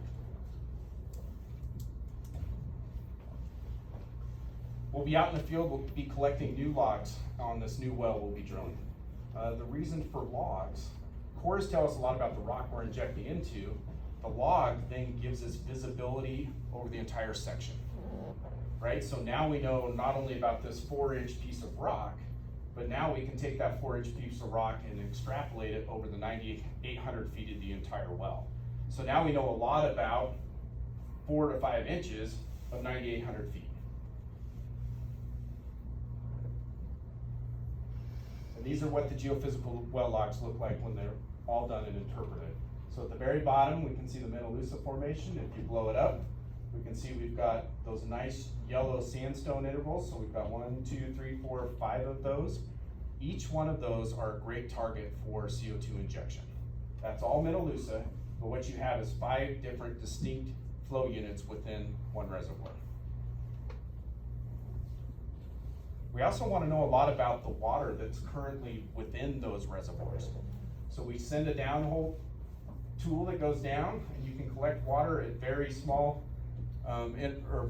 Speaker 4: We'll be out in the field, we'll be collecting new logs on this new well we'll be drilling. The reason for logs, cores tell us a lot about the rock we're injecting into. The log then gives us visibility over the entire section, right? So now we know not only about this 4-inch piece of rock, but now we can take that 4-inch piece of rock and extrapolate it over the 9,800 feet of the entire well. So now we know a lot about 4 to 5 inches of 9,800 feet. And these are what the geophysical well logs look like when they're all done and interpreted. So at the very bottom, we can see the Melaleuca formation. If you blow it up, we can see we've got those nice yellow sandstone intervals. So we've got 1, 2, 3, 4, 5 of those. Each one of those are a great target for CO2 injection. That's all Melaleuca, but what you have is 5 different distinct flow units within one reservoir. We also want to know a lot about the water that's currently within those reservoirs. So we send a downhole tool that goes down, and you can collect water at very small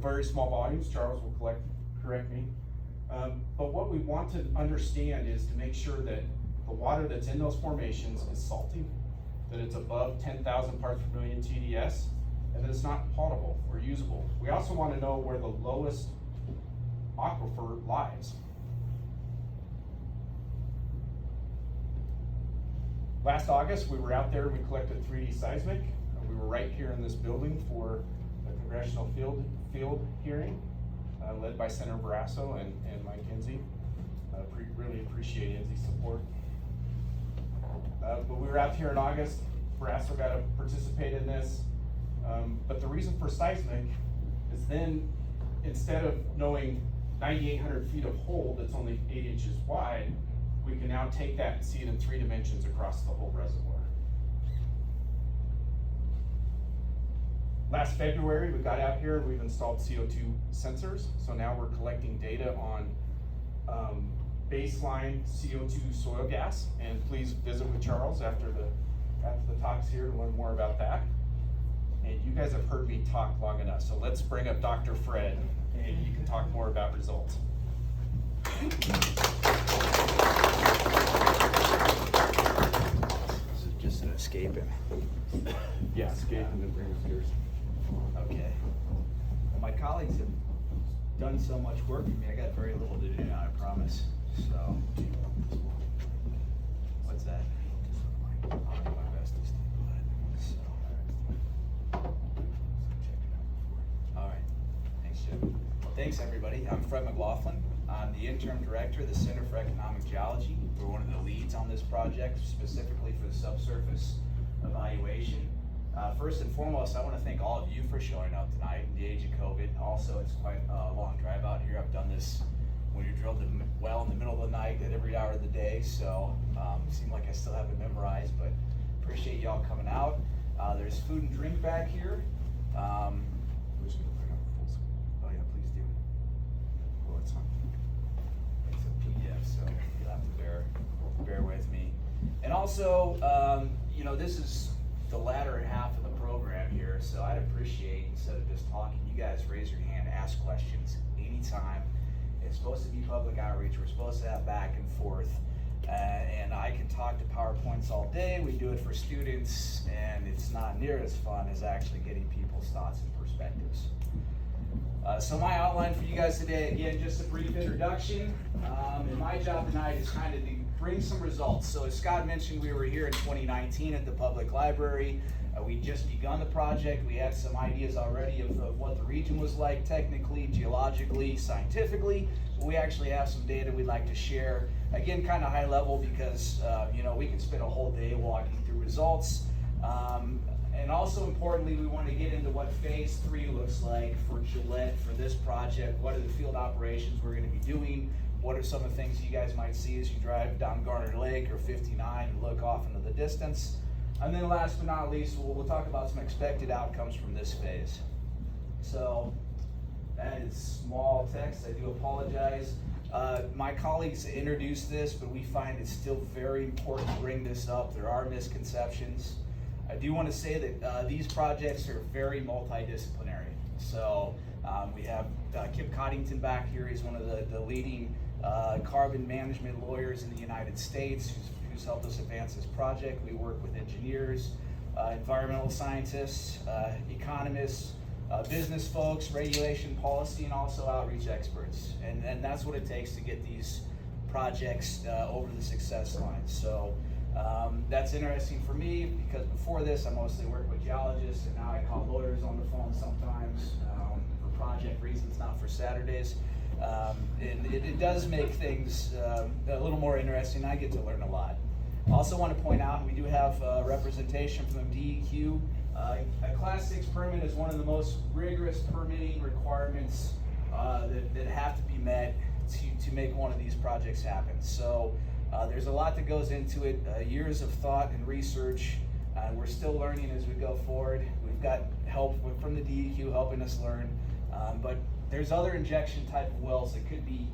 Speaker 4: very small volumes. Charles will correct me. But what we want to understand is to make sure that the water that's in those formations is salty, that it's above 10,000 parts per million TDS, and that it's not potable or usable. We also want to know where the lowest aquifer lies. Last August, we were out there and we collected 3D seismic. We were right here in this building for the congressional field hearing, led by Senator Barrasso and Mike Enzi. Really appreciate Enzi's support. But we were out here in August. Barrasso got to participate in this. But the reason for seismic is then, instead of knowing 9,800 feet of hole that's only 8 inches wide, we can now take that and see it in 3 dimensions across the whole reservoir. Last February, we got out here and we've installed CO2 sensors. So now we're collecting data on baseline CO2 soil gas. And please visit with Charles after the talks here to learn more about that. And you guys have heard me talk long enough, so let's bring up Dr. Fred and he can talk more about results.
Speaker 5: Is it just an escaping?
Speaker 4: Yeah, escape and then bring us yours.
Speaker 5: Okay. Well, my colleagues have done so much work for me, I got very little to do now, I promise. So, what's that? I'll do my best to stay quiet. So, all right. Thanks, Jim. Thanks, everybody. I'm Fred McLaughlin. I'm the interim director of the Center for Economic Geology. We're one of the leads on this project, specifically for the subsurface evaluation. First and foremost, I want to thank all of you for showing up tonight in the age of COVID. Also, it's quite a long drive out here. I've done this when you drilled the well in the middle of the night at every hour of the day, so it seemed like I still have it memorized, but appreciate y'all coming out. There's food and drink back here. Oh yeah, please do. Oh, it's on. It's a PDF, so you'll have to bear with me. And also, you know, this is the latter half of the program here, so I'd appreciate, instead of just talking, you guys raise your hand, ask questions anytime. It's supposed to be public outreach. We're supposed to have back and forth. And I can talk to PowerPoints all day. We do it for students, and it's not near as fun as actually getting people's thoughts and perspectives. So my outline for you guys today, again, just a brief introduction. And my job tonight is kind of to bring some results. So as Scott mentioned, we were here in 2019 at the public library. We just begun the project. We had some ideas already of what the region was like technically, geologically, scientifically. We actually have some data we'd like to share. Again, kind of high level because you know, we can spend a whole day walking through results. And also importantly, we want to get into what phase 3 looks like for Gillette for this project. What are the field operations we're going to be doing? What are some of the things you guys might see as you drive down Garner Lake or 59 and look off into the distance? And then last but not least, we'll talk about some expected outcomes from this phase. So that is small text, I do apologize. My colleagues introduced this, but we find it's still very important to bring this up. There are misconceptions. I do want to say that these projects are very multidisciplinary. So We have Kip Coddington back here. He's one of the leading carbon management lawyers in the United States who's helped us advance this project. We work with engineers, environmental scientists, economists, business folks, regulation, policy, and also outreach experts. And that's what it takes to get these projects over the success line. So that's interesting for me because before this I mostly worked with geologists, and now I call lawyers on the phone sometimes for project reasons, not for Saturdays. And it does make things a little more interesting. I get to learn a lot. I also want to point out we do have representation from DEQ. A Class 6 permit is one of the most rigorous permitting requirements that have to be met to make one of these projects happen. So there's a lot that goes into it, years of thought and research. We're still learning as we go forward. We've got help from the DEQ helping us learn, but there's other injection type of wells that could be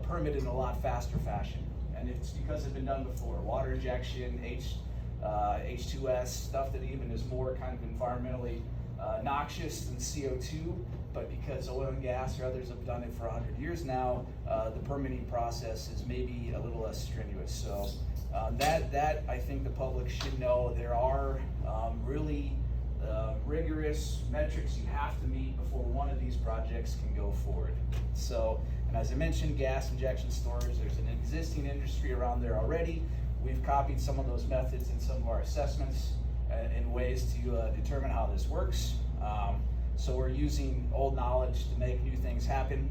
Speaker 5: permitted in a lot faster fashion. And it's because they've been done before. Water injection, H2S, stuff that even is more kind of environmentally noxious than CO2, but because oil and gas or others have done it for 100 years now, the permitting process is maybe a little less strenuous. So that I think the public should know. There are really rigorous metrics you have to meet before one of these projects can go forward. So, and as I mentioned, gas injection storage, there's an existing industry around there already. We've copied some of those methods in some of our assessments in ways to determine how this works. So we're using old knowledge to make new things happen.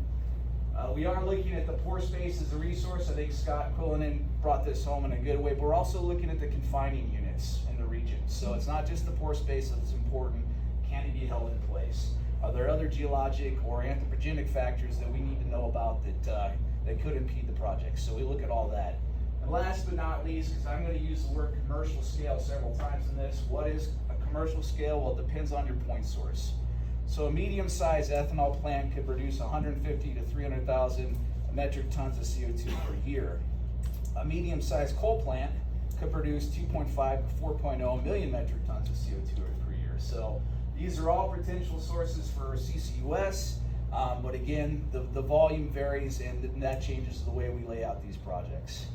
Speaker 5: We are looking at the pore space as a resource. I think Scott Quillin brought this home in a good way, but we're also looking at the confining units in the region. So it's not just the pore space that's important. Can it be held in place? Are there other geologic or anthropogenic factors that we need to know about that could impede the project? So we look at all that. And last but not least, because I'm going to use the word commercial scale several times in this, what is a commercial scale? Well, it depends on your point source. So a medium-sized ethanol plant could produce 150 to 300,000 metric tons of CO2 per year. A medium-sized coal plant could produce 2.5 to 4.0 million metric tons of CO2 per year. So these are all potential sources for CCUS, but again, the volume varies, and that changes the way we lay out these projects.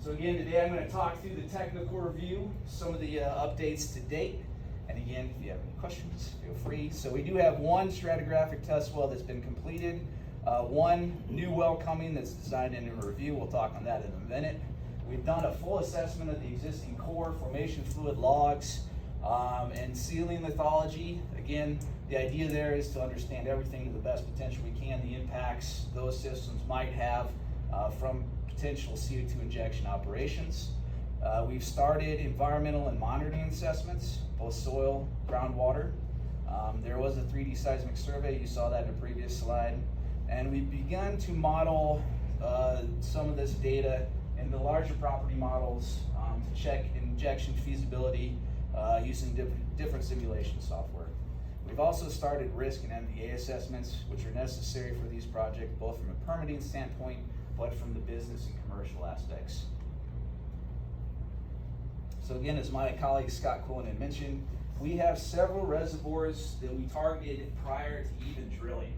Speaker 5: So again, today I'm going to talk through the technical review, some of the updates to date. And again, if you have any questions, feel free. So we do have one stratigraphic test well that's been completed, one new well coming that's designed in a review. We'll talk on that in a minute. We've done a full assessment of the existing core, formation fluid logs, and sealing lithology. Again, the idea there is to understand everything to the best potential we can, the impacts those systems might have from potential CO2 injection operations. We've started environmental and monitoring assessments, both soil, groundwater. There was a 3D seismic survey, you saw that in a previous slide. And we've begun to model some of this data in the larger property models to check injection feasibility using different simulation software. We've also started risk and MVA assessments, which are necessary for these projects, both from a permitting standpoint, but from the business and commercial aspects. So again, as my colleague Scott Quillin had mentioned, we have several reservoirs that we targeted prior to even drilling.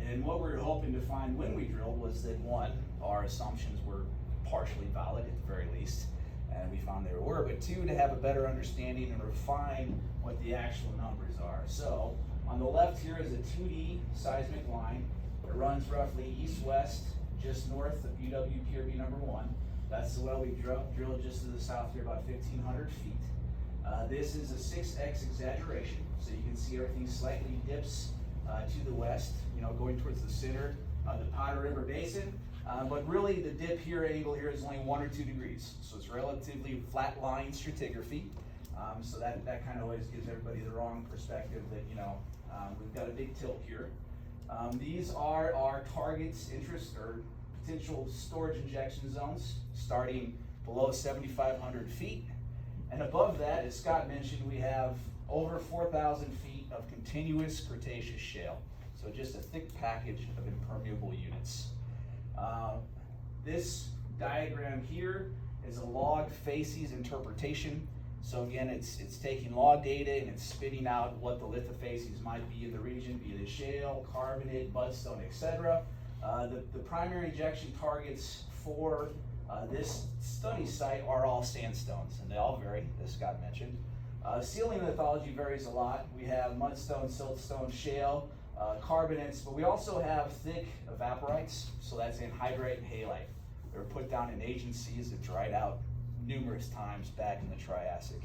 Speaker 5: And what we were hoping to find when we drilled was that one, our assumptions were partially valid at the very least, and we found they were, but two, to have a better understanding and refine what the actual numbers are. So on the left here is a 2D seismic line that runs roughly east-west, just north of UW-PRB number 1. That's the well we drilled just to the south here, about 1,500 feet. This is a 6x exaggeration, so you can see everything slightly dips to the west, going towards the center of the Powder River Basin. But really the dip here, angle here, is only 1 or 2 degrees. So it's relatively flat line stratigraphy. So that kind of always gives everybody the wrong perspective that, we've got a big tilt here. These are our targets, interest, or potential storage injection zones, starting below 7,500 feet. And above that, as Scott mentioned, we have over 4,000 feet of continuous Cretaceous shale. So just a thick package of impermeable units. This diagram here is a log facies interpretation. So again, it's taking log data and it's spitting out what the lithofacies might be in the region, be it shale, carbonate, mudstone, etc. The primary injection targets for this study site are all sandstones, and they all vary, as Scott mentioned. Sealing lithology varies a lot. We have mudstone, siltstone, shale, carbonates, but we also have thick evaporites, so that's anhydrite and halite. They were put down in agencies that dried out numerous times back in the Triassic.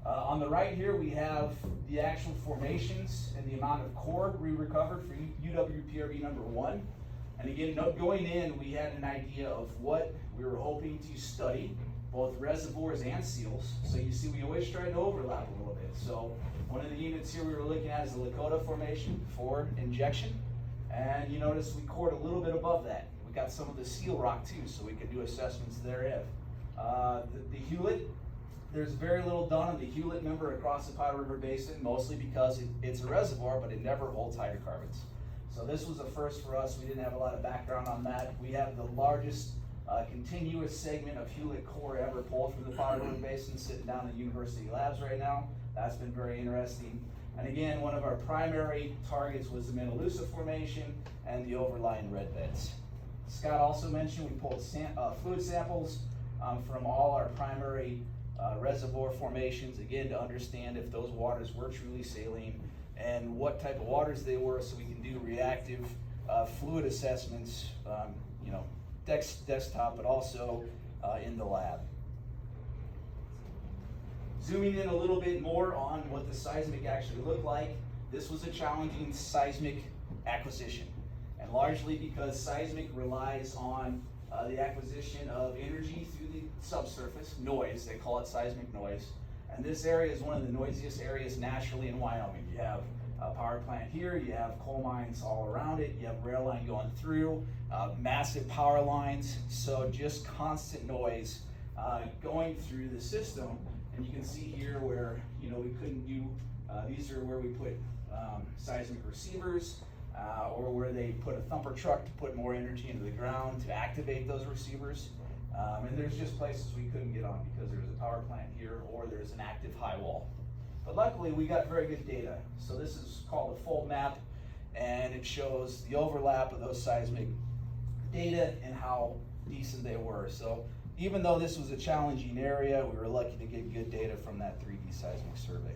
Speaker 5: On the right here, we have the actual formations and the amount of core we recovered for UWPRB number 1. And again, going in, we had an idea of what we were hoping to study, both reservoirs and seals. So you see, we always try to overlap a little bit. So one of the units here we were looking at is the Lakota Formation for injection. And you notice we cored a little bit above that. We got some of the seal rock too, so we could do assessments therein. The Hewlett, there's very little done on the Hewlett member across the Powder River Basin, mostly because it's a reservoir, but it never holds hydrocarbons. So this was a first for us. We didn't have a lot of background on that. We have the largest continuous segment of Hewlett core ever pulled from the Powder River Basin, sitting down in university labs right now. That's been very interesting. And again, one of our primary targets was the Menalusa Formation and the overlying red beds. Scott also mentioned we pulled fluid samples from all our primary reservoir formations, again, to understand if those waters were truly saline and what type of waters they were, so we can do reactive fluid assessments, you know, desktop, but also in the lab. Zooming in a little bit more on what the seismic actually looked like, this was a challenging seismic acquisition, and largely because seismic relies on the acquisition of energy through the subsurface, noise, they call it seismic noise. And this area is one of the noisiest areas naturally in Wyoming. You have a power plant here, you have coal mines all around it, you have rail line going through, massive power lines, so just constant noise going through the system. And you can see here where, you know, we couldn't do, these are where we put seismic receivers, or where they put a thumper truck to put more energy into the ground to activate those receivers. And there's just places we couldn't get on because there's a power plant here or there's an active high wall. But luckily we got very good data. So this is called a fold map, and it shows the overlap of those seismic data and how decent they were. So even though this was a challenging area, we were lucky to get good data from that 3D seismic survey.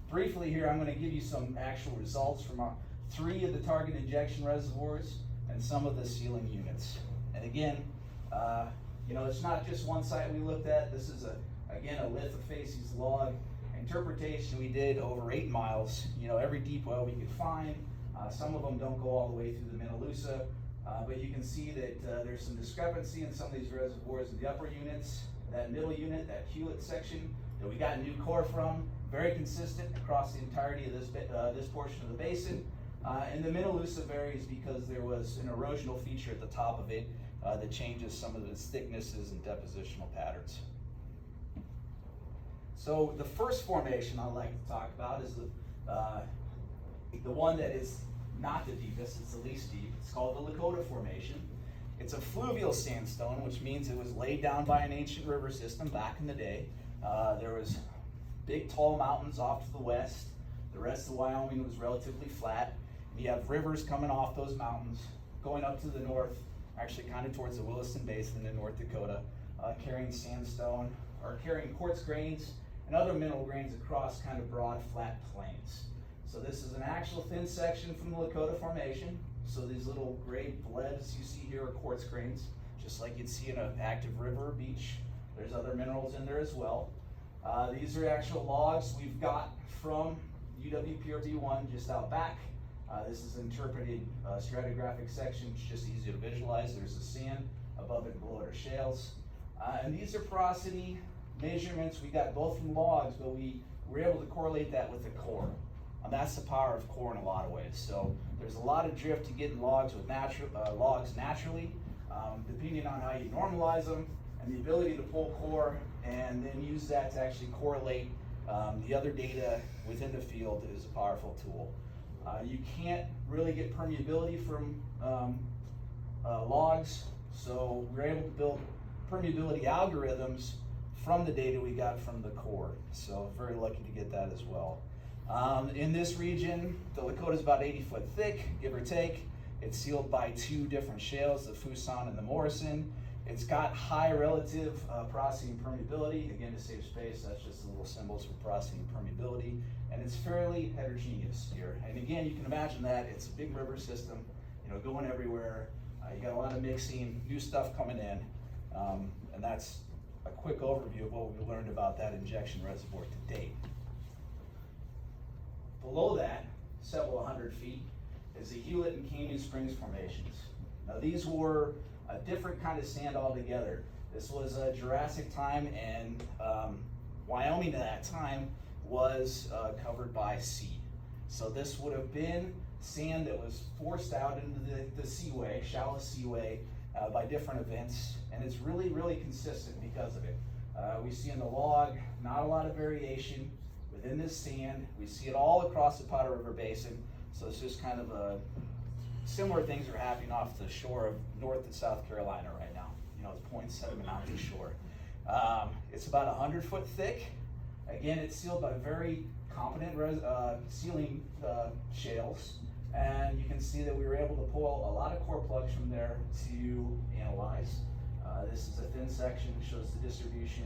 Speaker 5: Briefly here, I'm going to give you some actual results from 3 of the target injection reservoirs and some of the sealing units. And again, you know, it's not just one site we looked at. This is again a lithofacies log interpretation we did over 8 miles. You know, every deep well we could find. Some of them don't go all the way through the Menalusa, but you can see that there's some discrepancy in some of these reservoirs in the upper units. That middle unit, that Hewlett section that we got new core from, very consistent across the entirety of this portion of the basin. And the Menalusa varies because there was an erosional feature at the top of it that changes some of its thicknesses and depositional patterns. So the first formation I'd like to talk about is the one that is not the deepest, it's the least deep. It's called the Lakota Formation. It's a fluvial sandstone, which means it was laid down by an ancient river system back in the day. There was big tall mountains off to the west. The rest of Wyoming was relatively flat. You have rivers coming off those mountains, going up to the north, actually kind of towards the Williston Basin in North Dakota, carrying sandstone, or carrying quartz grains and other mineral grains across kind of broad, flat plains. So this is an actual thin section from the Lakota Formation. So these little gray blebs you see here are quartz grains, just like you'd see in an active river or beach. There's other minerals in there as well. These are actual logs we've got from UWPRB1 just out back. This is interpreted stratigraphic section. It's just easy to visualize. There's the sand above it and below it are shales. And these are porosity measurements we got both from logs, but we were able to correlate that with the core. And that's the power of core in a lot of ways. So there's a lot of drift to getting logs with logs naturally, depending on how you normalize them, and the ability to pull core and then use that to actually correlate the other data within the field is a powerful tool. You can't really get permeability from logs, so we're able to build permeability algorithms from the data we got from the core. So very lucky to get that as well. In this region, the Lakota is about 80 foot thick, give or take. It's sealed by 2 different shales, the Fuson and the Morrison. It's got high relative porosity and permeability. Again, to save space, that's just the little symbols for porosity and permeability. And it's fairly heterogeneous here. And again, you can imagine that it's a big river system, you know, going everywhere. You got a lot of mixing, new stuff coming in. And that's a quick overview of what we learned about that injection reservoir to date. Below that, several hundred feet, is the Hewlett and Canyon Springs formations. Now these were a different kind of sand altogether. This was a Jurassic time, and Wyoming at that time was covered by sea. So this would have been sand that was forced out into the seaway, shallow seaway, by different events, and it's really, really consistent because of it. We see in the log not a lot of variation within this sand. We see it all across the Powder River Basin, so it's just kind of similar things are happening off the shore of North and South Carolina right now. You know, it's 0.7 mountain shore. It's about 100 foot thick. Again, it's sealed by very competent sealing shales. And you can see that we were able to pull a lot of core plugs from there to analyze. This is a thin section, shows the distribution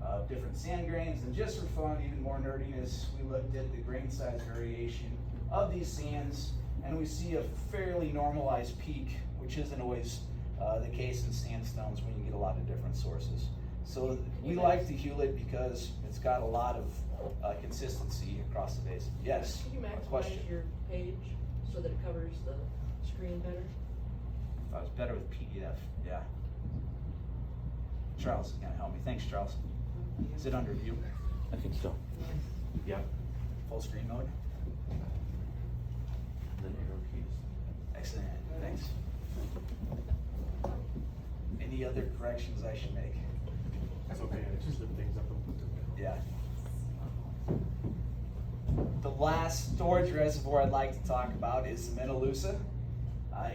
Speaker 5: of different sand grains. And just for fun, even more nerdiness, we looked at the grain size variation of these sands, and we see a fairly normalized peak, which isn't always the case in sandstones when you get a lot of different sources. So we like the Hewlett because it's got a lot of consistency across the basin. Yes?
Speaker 6: Can you
Speaker 5: Question.
Speaker 6: maximize your page so that it covers the screen better?
Speaker 5: If I was better with PDF, yeah. Charles is gonna help me. Thanks, Charles. Is it under view?
Speaker 7: I think so.
Speaker 5: Yeah. Full screen mode?
Speaker 7: The arrow keys.
Speaker 5: Excellent, thanks. Any other corrections I should make?
Speaker 2: That's okay, I just lift things up and put them down.
Speaker 5: Yeah. The last storage reservoir I'd like to talk about is the Menalusa.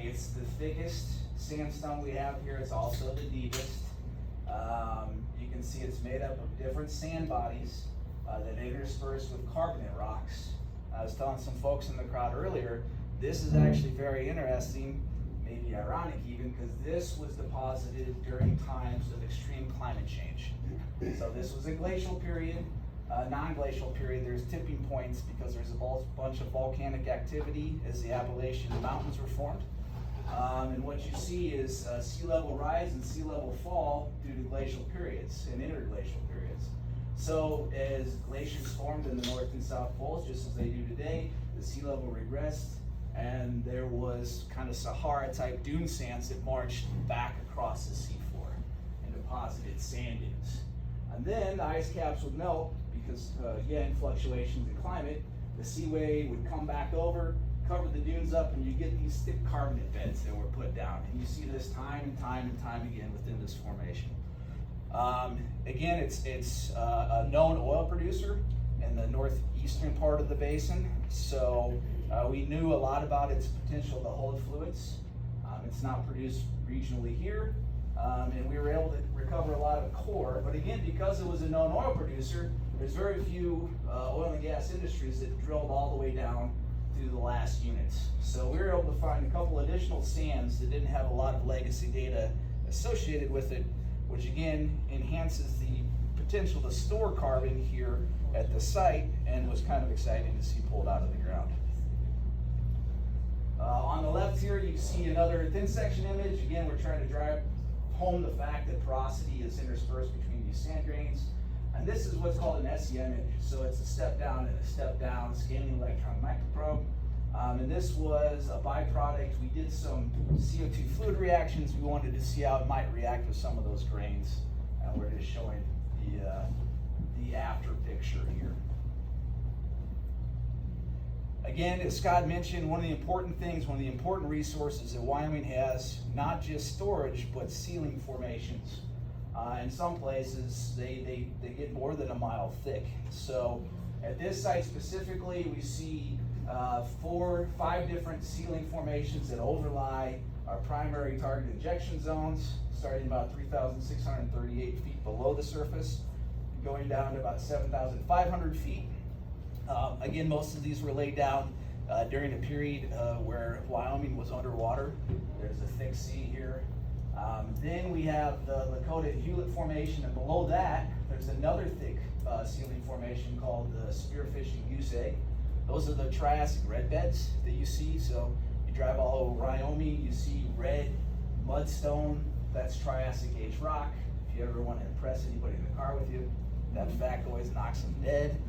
Speaker 5: It's the thickest sandstone we have here. It's also the deepest. You can see it's made up of different sand bodies that intersperse with carbonate rocks. I was telling some folks in the crowd earlier, this is actually very interesting, maybe ironic even, because this was deposited during times of extreme climate change. So this was a glacial period, non-glacial period. There's tipping points because there's a bunch of volcanic activity as the Appalachian Mountains were formed. And what you see is sea level rise and sea level fall due to glacial periods and interglacial periods. So as glaciers formed in the North and South Poles, just as they do today, the sea level regressed, and there was kind of Sahara type dune sands that marched back across the seafloor and deposited sand dunes. And then the ice caps would melt because, again, fluctuations in climate. The seaway would come back over, cover the dunes up, and you get these thick carbonate beds that were put down. And you see this time and time and time again within this formation. Again, it's a known oil producer in the northeastern part of the basin. So we knew a lot about its potential to hold fluids. It's not produced regionally here. And we were able to recover a lot of core. But again, because it was a known oil producer, there's very few oil and gas industries that drilled all the way down to the last units. So we were able to find a couple additional sands that didn't have a lot of legacy data associated with it, which again enhances the potential to store carbon here at the site, and was kind of exciting to see pulled out of the ground. On the left here, you see another thin section image. Again, we're trying to drive home the fact that porosity is interspersed between these sand grains. And this is what's called an SEM image. So it's a step down and a step down scaling electron microprobe. And this was a byproduct. We did some CO2 fluid reactions. We wanted to see how it might react with some of those grains. And we're just showing the after picture here. Again, as Scott mentioned, one of the important things, one of the important resources that Wyoming has, not just storage, but sealing formations. In some places, they get more than a mile thick. So at this site specifically, we see 5 different sealing formations that overlie our primary target injection zones, starting about 3,638 feet below the surface. going down to about 7,500 feet. Again, most of these were laid down during a period where Wyoming was underwater. There's a thick sea here. Then we have the Lakota and Hewlett Formation, and below that, there's another thick sealing formation called the Spearfish and Goose Egg. Those are the Triassic red beds that you see. So you drive all over Wyoming, you see red mudstone, that's Triassic age rock. If you ever want to impress anybody in the car with you, that fact always knocks them dead.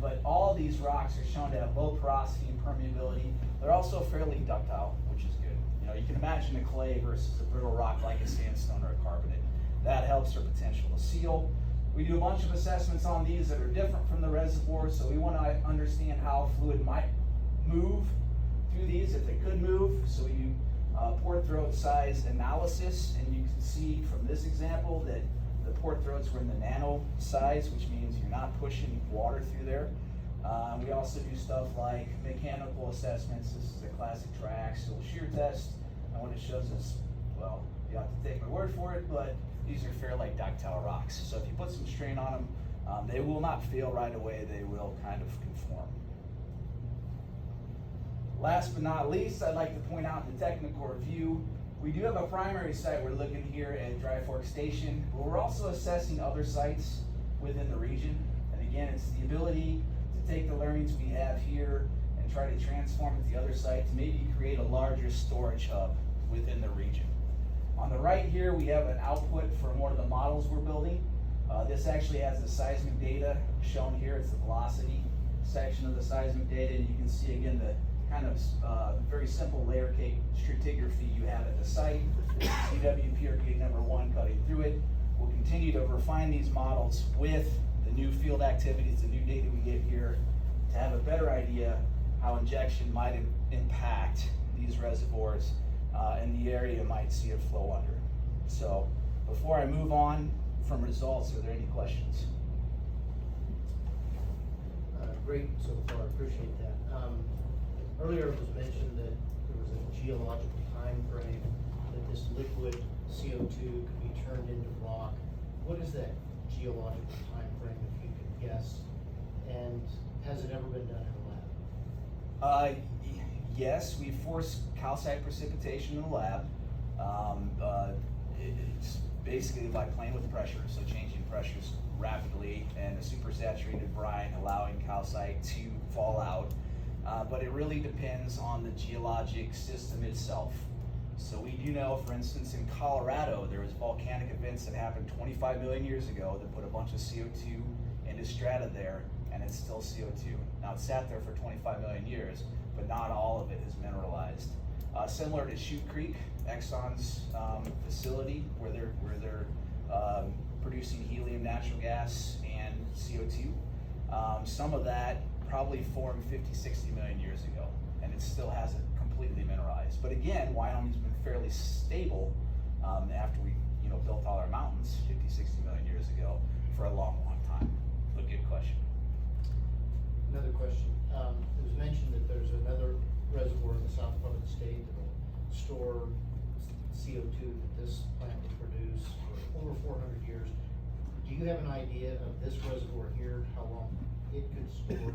Speaker 5: But all these rocks are shown to have low porosity and permeability. They're also fairly ductile, which is good. You know, you can imagine a clay versus a brittle rock like a sandstone or a carbonate. That helps their potential to seal. We do a bunch of assessments on these that are different from the reservoir, so we want to understand how fluid might move through these, if they could move. So we do pore throat size analysis, and you can see from this example that the pore throats were in the nano size, which means you're not pushing water through there. We also do stuff like mechanical assessments. This is a classic triaxial shear test, and what it shows is, well, you have to take my word for it, but these are fairly ductile rocks. So if you put some strain on them, they will not fail right away. They will kind of conform. Last but not least, I'd like to point out in the technical review, we do have a primary site. We're looking here at Dry Fork Station, but we're also assessing other sites within the region. And again, it's the ability to take the learnings we have here and try to transform it to the other sites, maybe create a larger storage hub within the region. On the right here, we have an output from one of the models we're building. This actually has the seismic data shown here. It's the velocity section of the seismic data, and you can see again the kind of very simple layer cake stratigraphy you have at the site. CWP gate number 1 cutting through it. We'll continue to refine these models with the new field activities, the new data we get here, to have a better idea how injection might impact these reservoirs and the area might see it flow under. So before I move on from results, are there any questions?
Speaker 8: Great so far, appreciate that. Earlier it was mentioned that there was a geological time frame that this liquid CO2 could be turned into rock. What is that geological time frame, if you could guess? And has it ever been done in a lab?
Speaker 5: Yes, we force calcite precipitation in the lab. It's basically by playing with pressure, so changing pressures rapidly and a supersaturated brine allowing calcite to fall out. But it really depends on the geologic system itself. So we do know, for instance, in Colorado, there was volcanic events that happened 25 million years ago that put a bunch of CO2 into strata there, and it's still CO2. Now it sat there for 25 million years, but not all of it is mineralized. Similar to Chute Creek, Exxon's facility, where they're producing helium, natural gas, and CO2. Some of that probably formed 50, 60 million years ago, and it still hasn't completely mineralized. But again, Wyoming's been fairly stable after we built all our mountains 50, 60 million years ago for a long, long time. So good question.
Speaker 8: Another question. It was mentioned that there's another reservoir in the south part of the state that will store CO2 that this plant will produce for over 400 years. Do you have an idea of this reservoir here, how long it could store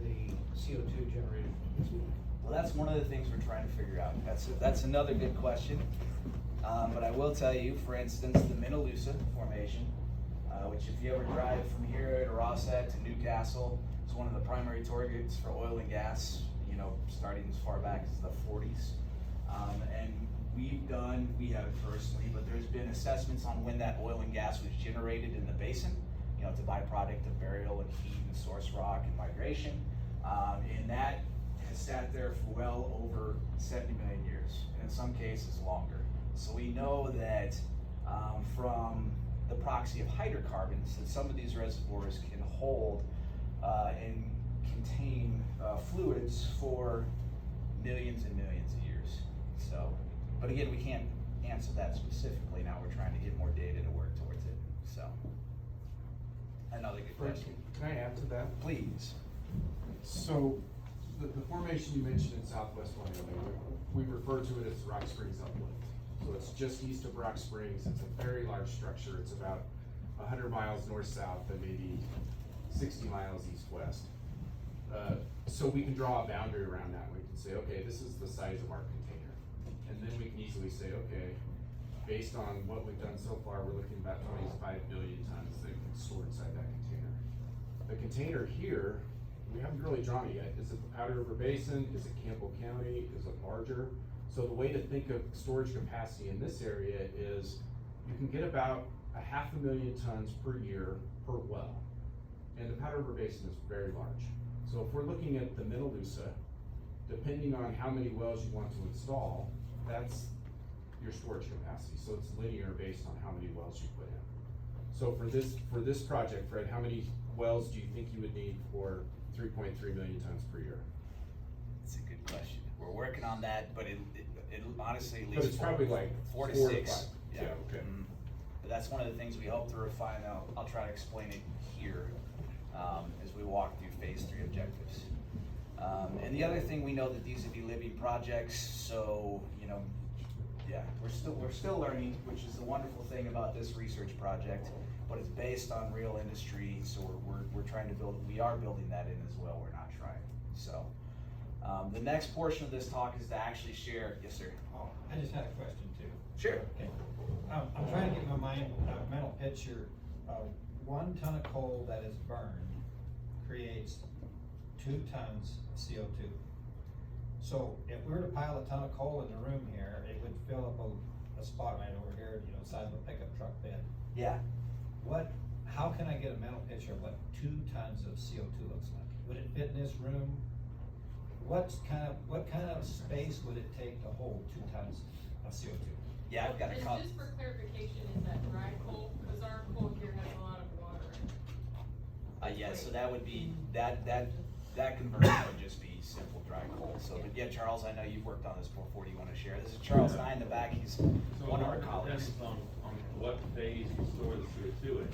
Speaker 8: the CO2 generated from this plant?
Speaker 5: Well, that's one of the things we're trying to figure out. That's another good question. But I will tell you, for instance, the Minnelusa Formation, which if you ever drive from here to Rossett to Newcastle, is one of the primary targets for oil and gas, starting as far back as the 40s. And we haven't personally, but there's been assessments on when that oil and gas was generated in the basin. It's a byproduct of burial and heat and source rock and migration. And that has sat there for well over 70 million years, and in some cases longer. So we know that from the proxy of hydrocarbons that some of these reservoirs can hold and contain fluids for millions and millions of years. So, but again, we can't answer that specifically now. We're trying to get more data to work towards it. So, another good question.
Speaker 2: Can I add to that?
Speaker 5: Please.
Speaker 2: So, the formation you mentioned in southwest Wyoming, we refer to it as Rock Springs Uplift. So it's just east of Rock Springs. It's a very large structure. It's about 100 miles north-south and maybe 60 miles east-west. So we can draw a boundary around that. We can say, okay, this is the size of our container. And then we can easily say, okay, based on what we've done so far, we're looking at about 25 billion tons that can store inside that container. The container here, we haven't really drawn it yet. Is it the Powder River Basin? Is it Campbell County? Is it larger? So the way to think of storage capacity in this area is you can get about 500,000 tons per year per well. And the Powder River Basin is very large. So if we're looking at the Middaloosa, depending on how many wells you want to install, that's your storage capacity. So it's linear based on how many wells you put in. So for this project, Fred, how many wells do you think you would need for 3.3 million tons per year?
Speaker 5: It's a good question. We're working on that, but it honestly at least
Speaker 2: But it's probably like
Speaker 5: 4 to
Speaker 2: 4 to
Speaker 5: 6.
Speaker 2: 5. Yeah, okay.
Speaker 5: But that's one of the things we hope to refine. I'll try to explain it here as we walk through phase 3 objectives. And the other thing, we know that these would be living projects, so yeah, we're still learning, which is the wonderful thing about this research project. But it's based on real industry, so we're trying to we are building that in as well. We're not trying. So the next portion of this talk is to actually share. Yes, sir.
Speaker 9: Oh, I just had a question too.
Speaker 5: Sure.
Speaker 9: Okay. I'm trying to get my mental picture of 1 ton of coal that is burned creates 2 tons of CO2. So if we were to pile a ton of coal in the room here, it would fill up a spot right over here, side of a pickup truck bed.
Speaker 5: Yeah.
Speaker 9: How can I get a mental picture of what 2 tons of CO2 looks like? Would it fit in this room? What kind of space would it take to hold 2 tons of CO2?
Speaker 5: Yeah, I've got a
Speaker 10: And
Speaker 5: couple.
Speaker 10: just for clarification, is that dry coal? Because our coal here has a lot of water in it.
Speaker 5: Yeah, so that would be, that conversion would just be simple dry coal. So, but yeah, Charles, I know you've worked on this before. Do you want to share? This is Charles and I in the back. He's one of our colleagues.
Speaker 11: Depends on what phase you store the CO2 in.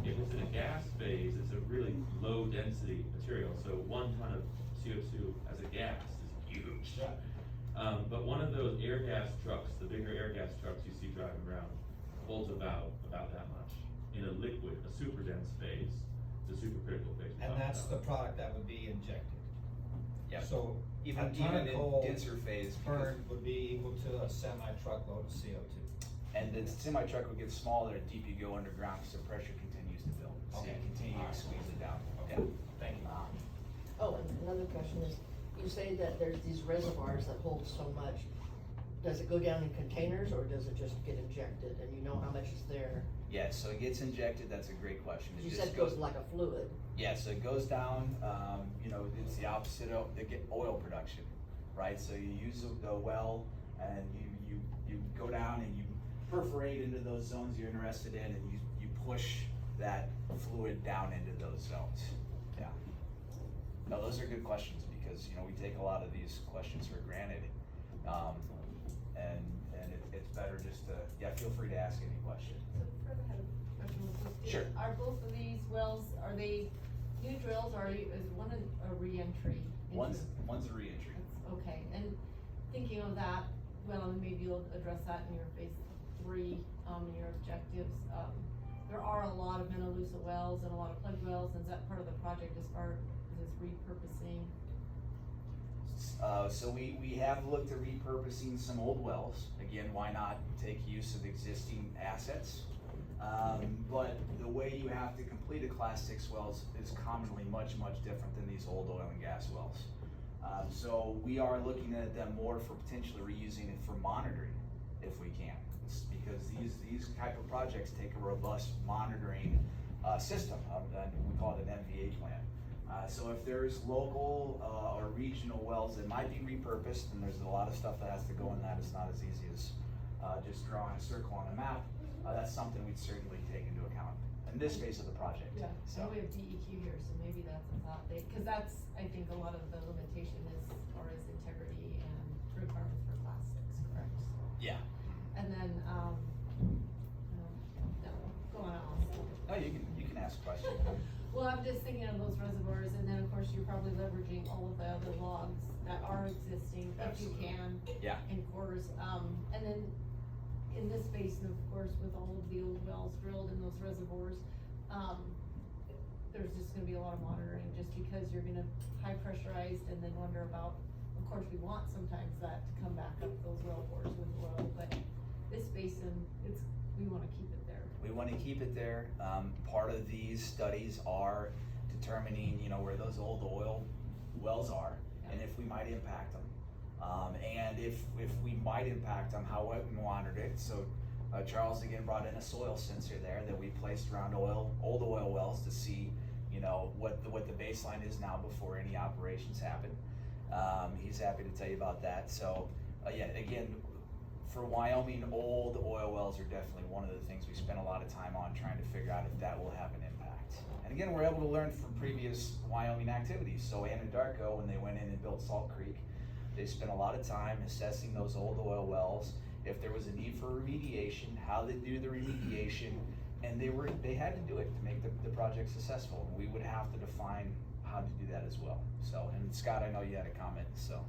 Speaker 11: If it's in a gas phase, it's a really low density material. So 1 ton of CO2 as a gas is huge. But one of those air gas trucks, the bigger air gas trucks you see driving around, holds about that much. In a liquid, a super dense phase, the supercritical phase.
Speaker 9: And that's the product that would be injected.
Speaker 5: Yep.
Speaker 9: So
Speaker 5: Even
Speaker 9: a ton of
Speaker 5: in
Speaker 9: coal
Speaker 5: denser phase,
Speaker 9: burned would be equal to a semi-truckload of CO2.
Speaker 5: and the semi truck will get smaller the deep you go underground because the pressure continues to build. So
Speaker 9: Okay.
Speaker 5: you continue to squeeze it down.
Speaker 9: Okay.
Speaker 5: Yeah.
Speaker 9: Thank you.
Speaker 6: Oh, and another question is, you say that there's these reservoirs that hold so much. Does it go down in containers or does it just get injected and you know how much is there?
Speaker 5: Yeah, so it gets injected. That's a great question.
Speaker 6: You said it goes like a fluid.
Speaker 5: Yeah, so it goes down, it's the opposite of oil production, right? So you use the well and you go down and you perforate into those zones you're interested in and you push that fluid down into those zones. Yeah. No, those are good questions because, we take a lot of these questions for granted. And it's better just to, feel free to ask any question.
Speaker 10: So Fred, I had a question real quick.
Speaker 5: Sure.
Speaker 10: Are both of these wells, are they new drills or is one a re-entry?
Speaker 5: One's a re-entry.
Speaker 10: Okay, and thinking of that, well, and maybe you'll address that in your phase 3, in your objectives. There are a lot of Middaloosa wells and a lot of plug wells, and is that part of the project as far as this repurposing?
Speaker 5: So we have looked at repurposing some old wells. Again, why not take use of existing assets? But the way you have to complete a Class 6 wells is commonly much different than these old oil and gas wells. So we are looking at them more for potentially reusing it for monitoring if we can. It's because these type of projects take a robust monitoring system, and we call it an MVA plan. So if there's local or regional wells that might be repurposed, and there's a lot of stuff that has to go in that, it's not as easy as just drawing a circle on a map, that's something we'd certainly take into account in this phase of the project.
Speaker 10: Yeah,
Speaker 5: So,
Speaker 10: and we have DEQ here, so maybe that's a thought, because that's, I think, a lot of the limitation is integrity and requirements for Class 6, correct?
Speaker 5: yeah.
Speaker 10: And then, no, go on,
Speaker 5: Oh, you can ask questions.
Speaker 10: Well, I'm just thinking of those reservoirs, and then of course you're probably leveraging all of the other logs that are existing, if you
Speaker 5: Absolutely.
Speaker 10: can.
Speaker 5: Yeah.
Speaker 10: In cores, and then in this basin, of course, with all of the old wells drilled in those reservoirs, there's just gonna be a lot of monitoring, just because you're gonna high pressurized and then wonder about, of course, we want sometimes that to come back up those well bores with oil, but this basin, we wanna keep it there.
Speaker 5: We want to keep it there. Part of these studies are determining, where those old oil wells are and if we might impact them. And if we might impact them, how we monitored it. So Charles again brought in a soil sensor there that we placed around old oil wells to see, what the baseline is now before any operations happen. He's happy to tell you about that. So yeah, again, for Wyoming, old oil wells are definitely one of the things we spend a lot of time on, trying to figure out if that will have an impact. And again, we're able to learn from previous Wyoming activities. So Anadarko, when they went in and built Salt Creek, they spent a lot of time assessing those old oil wells, if there was a need for remediation, how they do the remediation, and they had to do it to make the project successful. We would have to define how to do that as well. So, and Scott, I know you had a comment, so.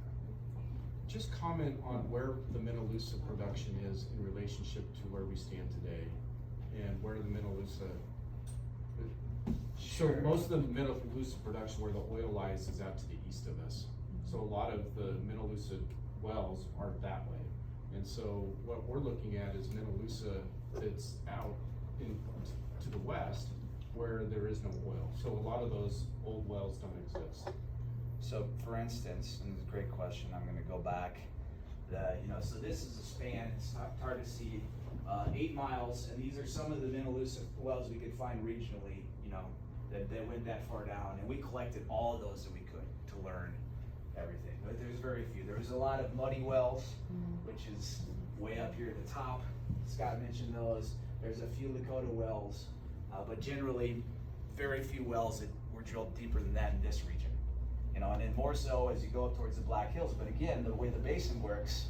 Speaker 2: Just comment on where the Menalusa production is in relationship to where we stand today, and where the Menalusa. So
Speaker 5: Sure.
Speaker 2: most of the Menalusa production, where the oil lies, is out to the east of us. So a lot of the Menalusa wells are that way. And so what we're looking at is Menalusa that's out to the west, where there is no oil. So a lot of those old wells don't exist.
Speaker 5: So for instance, and it's a great question, I'm gonna go back, so this is a span, it's hard to see, 8 miles, and these are some of the Menalusa wells we could find regionally, that went that far down, and we collected all of those that we could to learn everything, but there's very few. There was a lot of muddy wells, which is way up here at the top. Scott mentioned those. There's a few Lakota wells, but generally very few wells that were drilled deeper than that in this region. And then more so as you go up towards the Black Hills. But again, the way the basin works,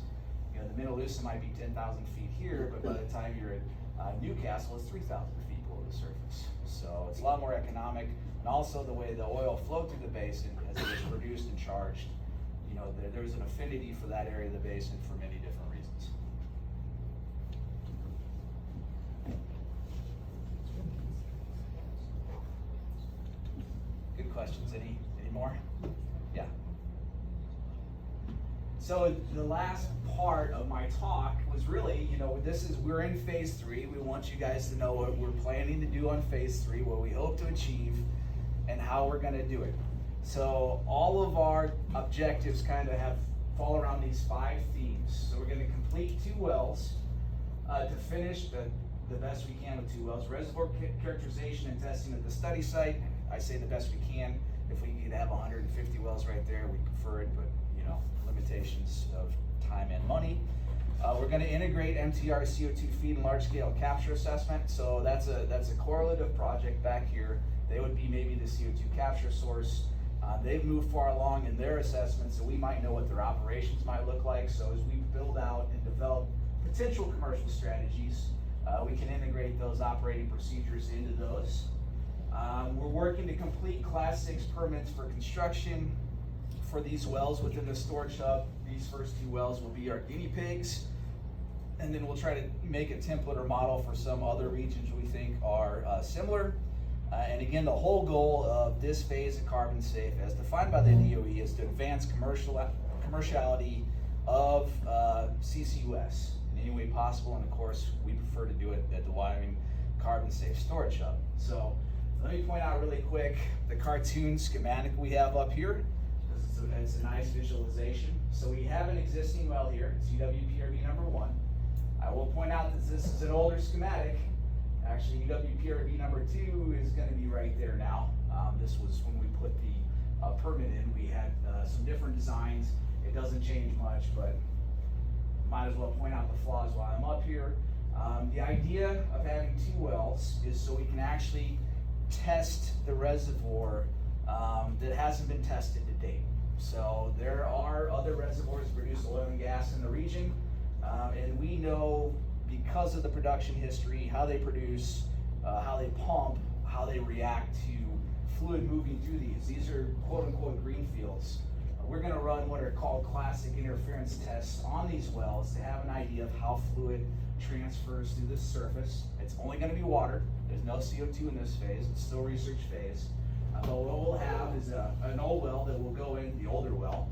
Speaker 5: the Menalusa might be 10,000 feet here, but by the time you're at Newcastle, it's 3,000 feet below the surface. So it's a lot more economic. And also the way the oil flowed through the basin as it was produced and charged, there's an affinity for that area of the basin for many different reasons. Good questions. Any more? Yeah. So the last part of my talk was really, we're in phase 3. We want you guys to know what we're planning to do on phase 3, what we hope to achieve, and how we're gonna do it. So all of our objectives kind of fall around these 5 themes. So we're gonna complete 2 wells to finish the best we can with 2 wells. Reservoir characterization and testing at the study site. I say the best we can. If we could have 150 wells right there, we prefer it, but limitations of time and money. We're going to integrate MTR CO2 feed and large-scale capture assessment. So that's a correlative project back here. They would be maybe the CO2 capture source. They've moved far along in their assessment, so we might know what their operations might look like. So as we build out and develop potential commercial strategies, we can integrate those operating procedures into those. We're working to complete Class 6 permits for construction for these wells within the storage hub. These first 2 wells will be our guinea pigs, and then we'll try to make a template or model for some other regions we think are similar. And again, the whole goal of this phase of CarbonSAFE, as defined by the DOE, is to advance commerciality of CCUS in any way possible, and of course, we prefer to do it at the Wyoming CarbonSAFE Storage Hub. So let me point out really quick the cartoon schematic we have up here, because it's a nice visualization. So we have an existing well here, it's UWPRB number 1. I will point out that this is an older schematic. Actually, UWPRB number 2 is going to be right there now. This was when we put the permit in. We had some different designs. It doesn't change much, but might as well point out the flaws while I'm up here. The idea of having 2 wells is so we can actually test the reservoir that hasn't been tested to date. So there are other reservoirs that produce oil and gas in the region, and we know because of the production history, how they produce, how they pump, how they react to fluid moving through these. These are quote-unquote green fields. We're going to run what are called classic interference tests on these wells to have an idea of how fluid transfers through the surface. It's only gonna be water. There's no CO2 in this phase. It's still research phase. But what we'll have is an old well that will go in, the older well.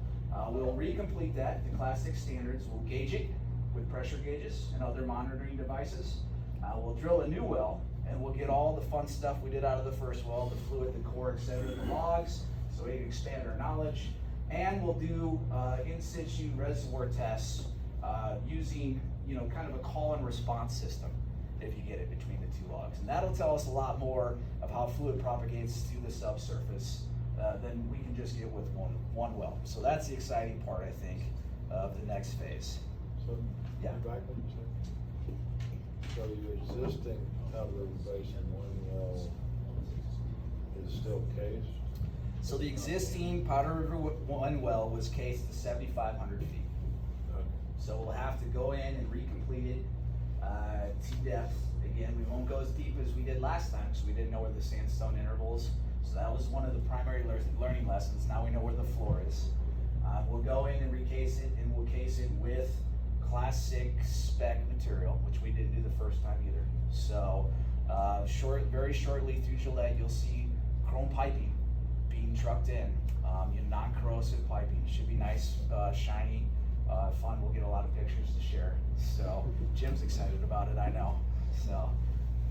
Speaker 5: We'll recomplete that to Class 6 standards. We'll gauge it with pressure gauges and other monitoring devices. We'll drill a new well, and we'll get all the fun stuff we did out of the first well, the fluid, the core, etc., the logs, so we can expand our knowledge. And we'll do in situ reservoir tests using, kind of a call and response system, if you get it, between the two logs. And that'll tell us a lot more of how fluid propagates through the subsurface than we can just get with one well. So that's the exciting part, I think, of the next phase.
Speaker 12: So,
Speaker 5: Yeah.
Speaker 12: back up a second. So your existing Powder River Basin 1 well is still cased?
Speaker 5: So the existing Powder River 1 well was cased to 7,500 feet.
Speaker 12: Okay.
Speaker 5: So we'll have to go in and recomplete it to depth. Again, we won't go as deep as we did last time because we didn't know where the sandstone intervals. So that was one of the primary learning lessons. Now we know where the floor is. We'll go in and recase it, and we'll case it with Class 6 spec material, which we didn't do the first time either. So very shortly through Gillette, you'll see chrome piping being trucked in, non-corrosive piping. Should be nice, shiny, fun. We'll get a lot of pictures to share. So Jim's excited about it, I know. So,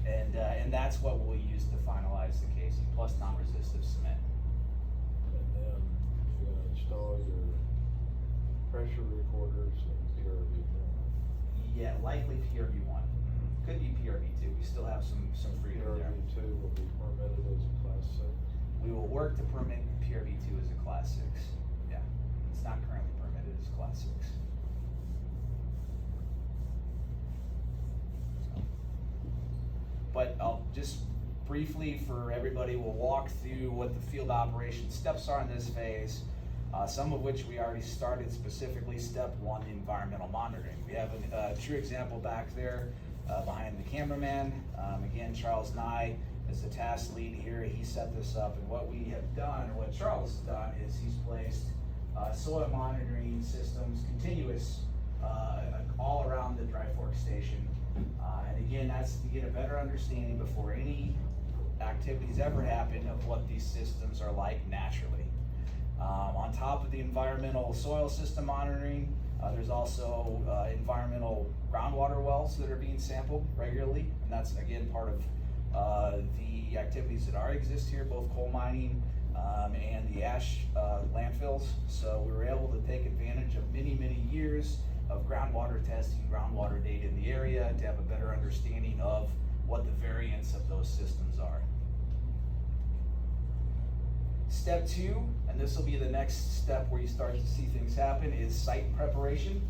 Speaker 5: and that's what we'll use to finalize the casing, plus non-resistive cement.
Speaker 12: And then you're gonna install your pressure recorders and PRV1.
Speaker 5: Yeah, likely PRV1. Could be PRV2. We still have some freedom there.
Speaker 12: PRV2 will be permitted as a Class 6.
Speaker 5: We will work to permit PRV2 as a Class 6. Yeah, it's not currently permitted as Class 6. So. But I'll just briefly, for everybody, we'll walk through what the field operation steps are in this phase, some of which we already started, specifically step 1, environmental monitoring. We have a true example back there behind the cameraman. Again, Charles Nye is the task lead here. He set this up, and what we have done, or what Charles has done, is he's placed soil monitoring systems, continuous, all around the Dry Fork Station. And again, that's to get a better understanding before any activities ever happen of what these systems are like naturally. On top of the environmental soil system monitoring, there's also environmental groundwater wells that are being sampled regularly, and that's again part of the activities that already exist here, both coal mining and the ash landfills. So we were able to take advantage of many years of groundwater testing, groundwater data in the area to have a better understanding of what the variance of those systems are. Step 2, and this will be the next step where you start to see things happen, is site preparation.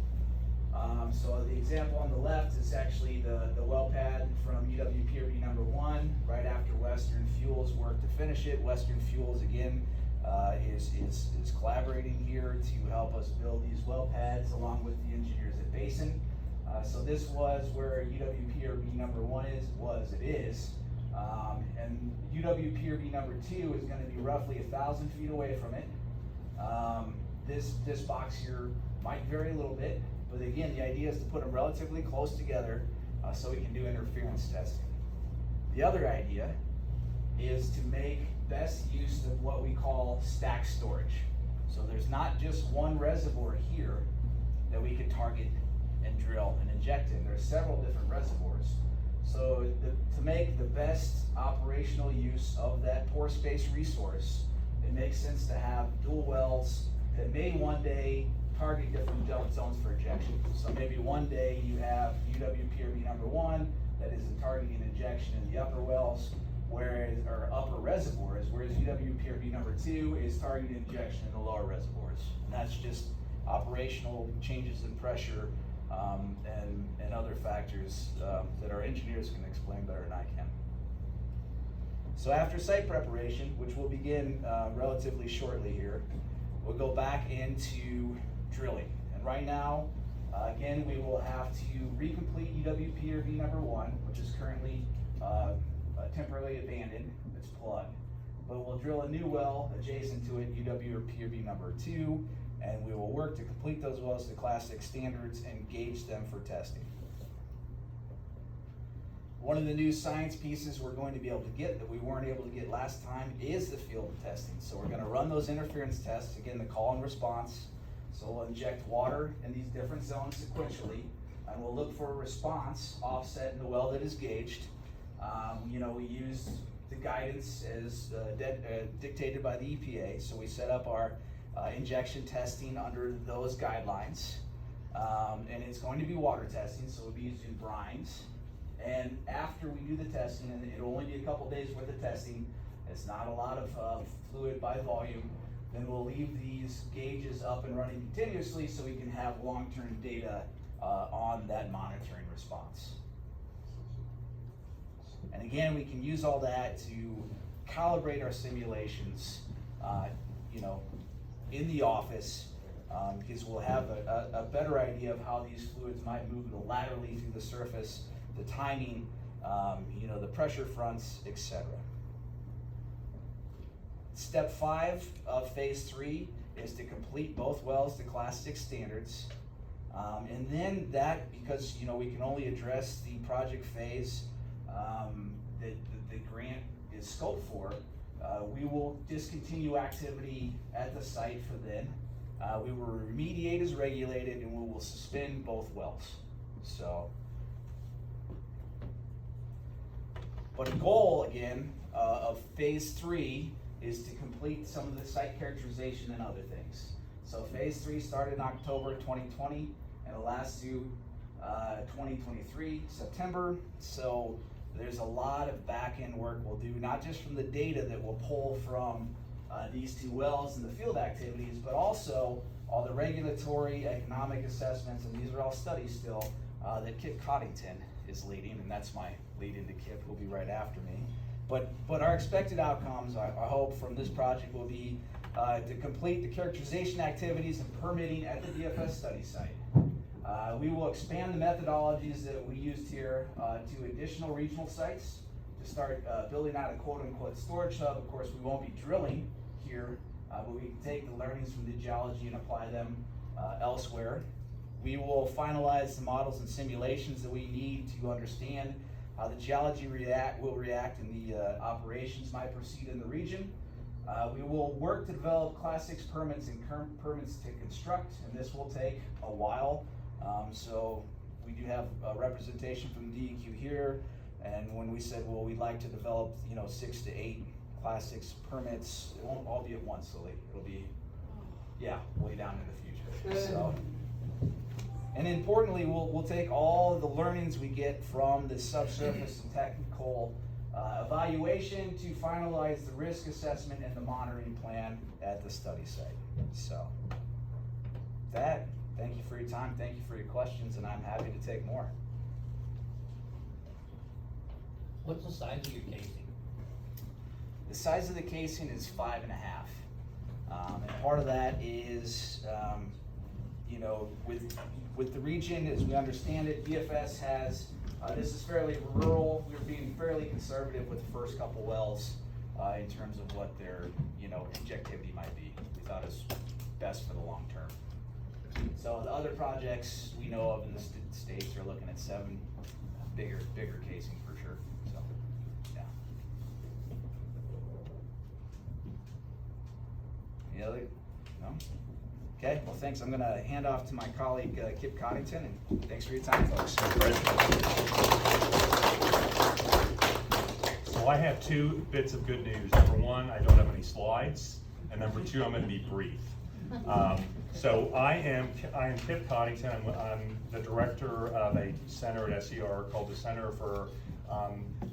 Speaker 5: So the example on the left is actually the well pad from UWPRB number 1, right after Western Fuels worked to finish it. Western Fuels, again, is collaborating here to help us build these well pads along with the engineers at Basin. So this was where UWPRB number 1 is. And UWPRB number 2 is going to be roughly 1,000 feet away from it. This box here might vary a little bit, but again, the idea is to put them relatively close together so we can do interference testing. The other idea is to make best use of what we call stack storage. So there's not just one reservoir here that we could target and drill and inject in. There's several different reservoirs. So to make the best operational use of that pore space resource, it makes sense to have dual wells that may one day target different zones for injection. So maybe one day you have UWPRB number 1 that is targeting injection in the upper wells, or upper reservoirs, whereas UWPRB number 2 is targeting injection in the lower reservoirs. And that's just operational changes in pressure and other factors that our engineers can explain better than I can. So after site preparation, which will begin relatively shortly here, we'll go back into drilling. And right now, again, we will have to recomplete UWPRB number 1, which is currently temporarily abandoned, it's plugged. But we'll drill a new well adjacent to it, UWPRB number 2, and we will work to complete those wells to Class 6 standards and gauge them for testing. One of the new science pieces we're going to be able to get that we weren't able to get last time is the field testing. So we're gonna run those interference tests, again, the call and response. So we'll inject water in these different zones sequentially, and we'll look for a response offset in the well that is gauged. You know, we use the guidance as dictated by the EPA, so we set up our injection testing under those guidelines. And it's going to be water testing, so we'll be using brines. And after we do the testing, and it'll only be a couple days worth of testing, it's not a lot of fluid by volume, then we'll leave these gauges up and running continuously so we can have long-term data on that monitoring response. And again, we can use all that to calibrate our simulations, you know, in the office, because we'll have a better idea of how these fluids might move laterally through the surface, the timing, you know, the pressure fronts, etc. Step 5 of phase 3 is to complete both wells to Class 6 standards. And then that, because you know we can only address the project phase that the grant is scoped for, we will discontinue activity at the site for then. We will remediate as regulated, and we will suspend both wells. So, but a goal again of phase 3 is to complete some of the site characterization and other things. So phase 3 started in October 2020 and it'll last through 2023 September. So there's a lot of back-end work we'll do, not just from the data that we'll pull from these 2 wells and the field activities, but also all the regulatory, economic assessments, and these are all studies still that Kip Coddington is leading, and that's my lead into Kip, who'll be right after me. But our expected outcomes, I hope, from this project will be to complete the characterization activities and permitting at the DFS study site. We will expand the methodologies that we used here to additional regional sites to start building out a quote-unquote storage hub. Of course, we won't be drilling here, but we can take the learnings from the geology and apply them elsewhere. We will finalize the models and simulations that we need to understand how the geology will react and the operations might proceed in the region. We will work to develop Class 6 permits and permits to construct, and this will take a while. So we do have a representation from DEQ here, and when we said, well, we'd like to develop, 6 to 8 Class 6 permits, it won't all be at once, Lily. It'll be, way down in the future. So. And importantly, we'll take all the learnings we get from the subsurface and technical evaluation to finalize the risk assessment and the monitoring plan at the study site. So, that, thank you for your time, thank you for your questions, and I'm happy to take more.
Speaker 8: What's the size of your casing?
Speaker 5: The size of the casing is 5.5. And part of that is, with the region, as we understand it, DFS has, this is fairly rural. We're being fairly conservative with the first couple wells in terms of what their, injectivity might be. We thought it was best for the long term. So the other projects we know of in the states are looking at 7 bigger casing for sure. So, yeah. Any other? No? Okay, well, thanks. I'm going to hand off to my colleague, Kip Coddington, and thanks for your time, folks.
Speaker 13: So I have 2 bits of good news. Number 1, I don't have any slides, and number 2, I'm going to be brief. So I am Kip Coddington. I'm the director of a center at SER called the Center for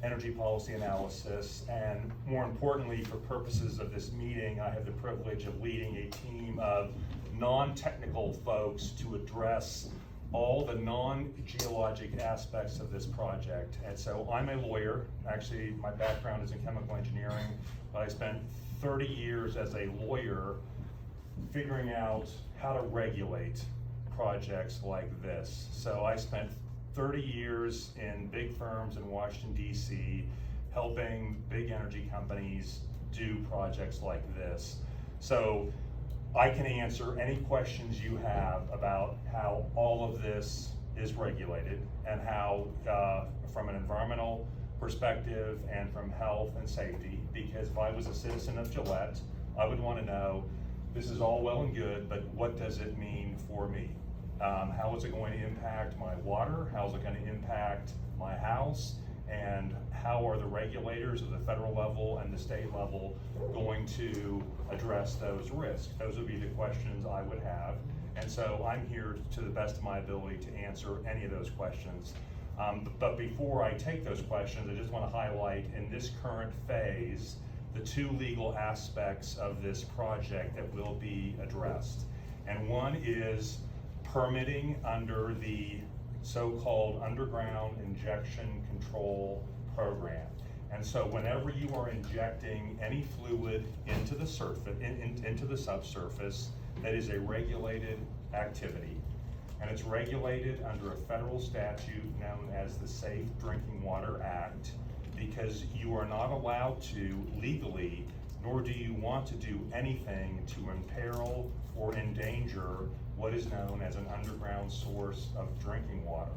Speaker 13: Energy Policy Analysis, and more importantly, for purposes of this meeting, I have the privilege of leading a team of non-technical folks to address all the non-geologic aspects of this project. And so I'm a lawyer. Actually, my background is in chemical engineering, but I spent 30 years as a lawyer figuring out how to regulate projects like this. So I spent 30 years in big firms in Washington, D.C., helping big energy companies do projects like this. So I can answer any questions you have about how all of this is regulated and how, from an environmental perspective and from health and safety, because if I was a citizen of Gillette, I would want to know, this is all well and good, but what does it mean for me? How is it going to impact my water? How is it going to impact my house? And how are the regulators at the federal level and the state level going to address those risks? Those would be the questions I would have. And so I'm here to the best of my ability to answer any of those questions. But before I take those questions, I just want to highlight in this current phase the two legal aspects of this project that will be addressed. And one is permitting under the so-called underground injection control program. And so whenever you are injecting any fluid into the surface, into the subsurface, that is a regulated activity. And it's regulated under a federal statute known as the Safe Drinking Water Act, because you are not allowed to legally, nor do you want to do anything to imperil or endanger what is known as an underground source of drinking water.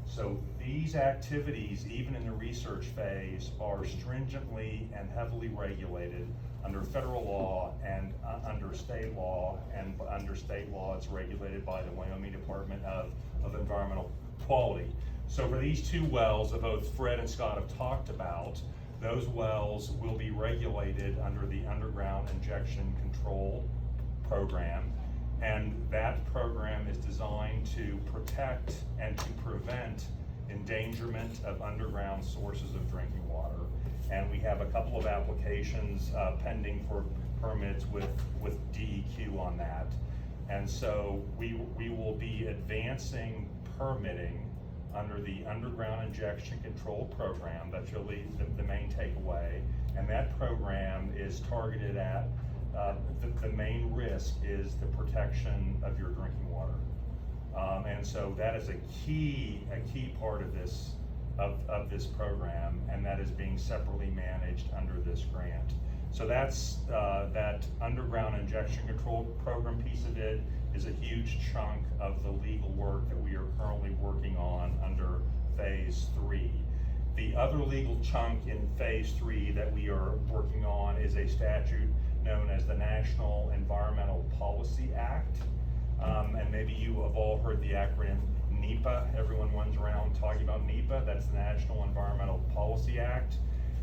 Speaker 13: So these activities, even in the research phase, are stringently and heavily regulated under federal law and under state law, and under state law it's regulated by the Wyoming Department of Environmental Quality. So for these two wells that both Fred and Scott have talked about, those wells will be regulated under the underground injection control program. And that program is designed to protect and to prevent endangerment of underground sources of drinking water. And we have a couple of applications pending for permits with DEQ on that. And so we will be advancing permitting under the underground injection control program. That's really the main takeaway. And that program is targeted at the main risk is the protection of your drinking water. And so that is a key part of this program, and that is being separately managed under this grant. So that's that underground injection control program piece of it is a huge chunk of the legal work that we are currently working on under phase 3. The other legal chunk in phase 3 that we are working on is a statute known as the National Environmental Policy Act. And maybe you have all heard the acronym NEPA. Everyone runs around talking about NEPA. That's the National Environmental Policy Act.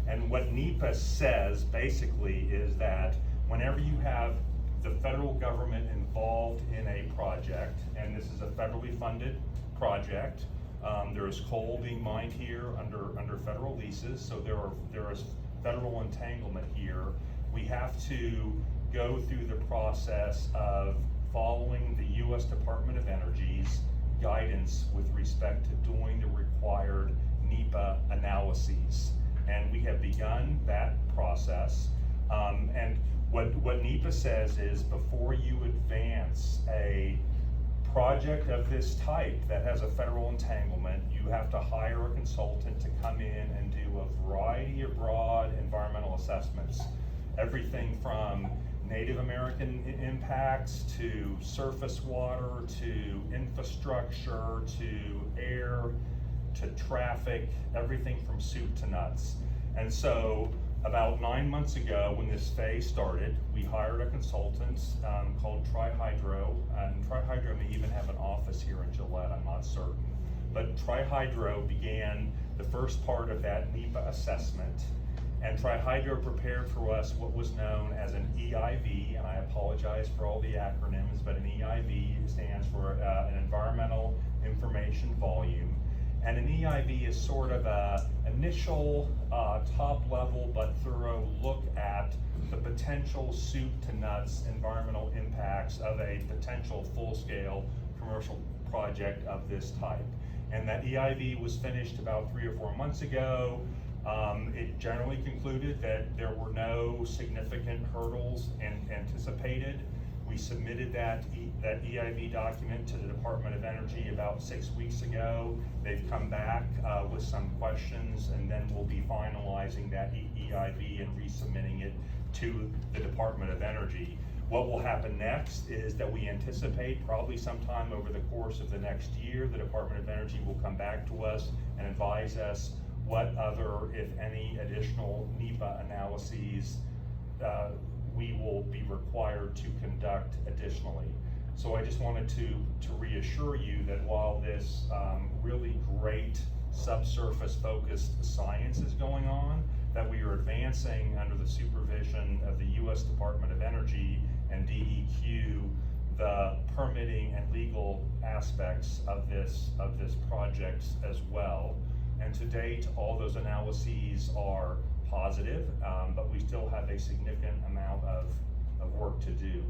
Speaker 13: And what NEPA says basically is that whenever you have the federal government involved in a project, and this is a federally funded project, there is coal being mined here under federal leases, so there is federal entanglement here. We have to go through the process of following the U.S. Department of Energy's guidance with respect to doing the required NEPA analyses. And we have begun that process. And what NEPA says is before you advance a project of this type that has a federal entanglement, you have to hire a consultant to come in and do a variety of broad environmental assessments. Everything from Native American impacts to surface water to infrastructure to air to traffic, everything from soup to nuts. And so about 9 months ago when this phase started, we hired a consultant called Tri-Hydro, and Tri-Hydro may even have an office here in Gillette, I'm not certain. But Tri-Hydro began the first part of that NEPA assessment. And Tri-Hydro prepared for us what was known as an EIV, and I apologize for all the acronyms, but an EIV stands for an Environmental Information Volume. And an EIV is sort of a initial top level but thorough look at the potential soup to nuts environmental impacts of a potential full-scale commercial project of this type. And that EIV was finished about 3 or 4 months ago. It generally concluded that there were no significant hurdles anticipated. We submitted that EIV document to the Department of Energy about 6 weeks ago. They've come back with some questions, and then we'll be finalizing that EIV and resubmitting it to the Department of Energy. What will happen next is that we anticipate probably sometime over the course of the next year, the Department of Energy will come back to us and advise us what other, if any, additional NEPA analyses we will be required to conduct additionally. So I just wanted to reassure you that while this really great subsurface focused science is going on, that we are advancing under the supervision of the U.S. Department of Energy and DEQ the permitting and legal aspects of this project as well. And to date, all those analyses are positive, but we still have a significant amount of work to do.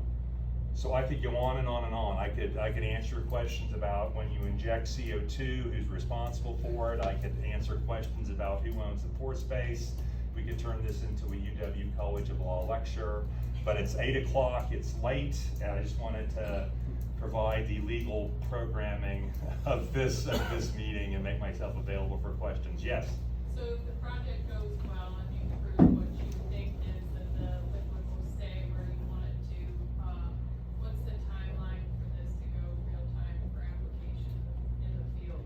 Speaker 13: So I could go on and on and on. I could answer questions about when you inject CO2, who's responsible for it. I could answer questions about who owns the pore space. We could turn this into a UW College of Law lecture, but it's 8 o'clock, it's late, and I just wanted to provide the legal programming of this meeting and make myself available for questions. Yes?
Speaker 14: So if the project goes well and you prove what you think is that the liquid will stay where you want it to, what's the timeline for this to go real time for application in the field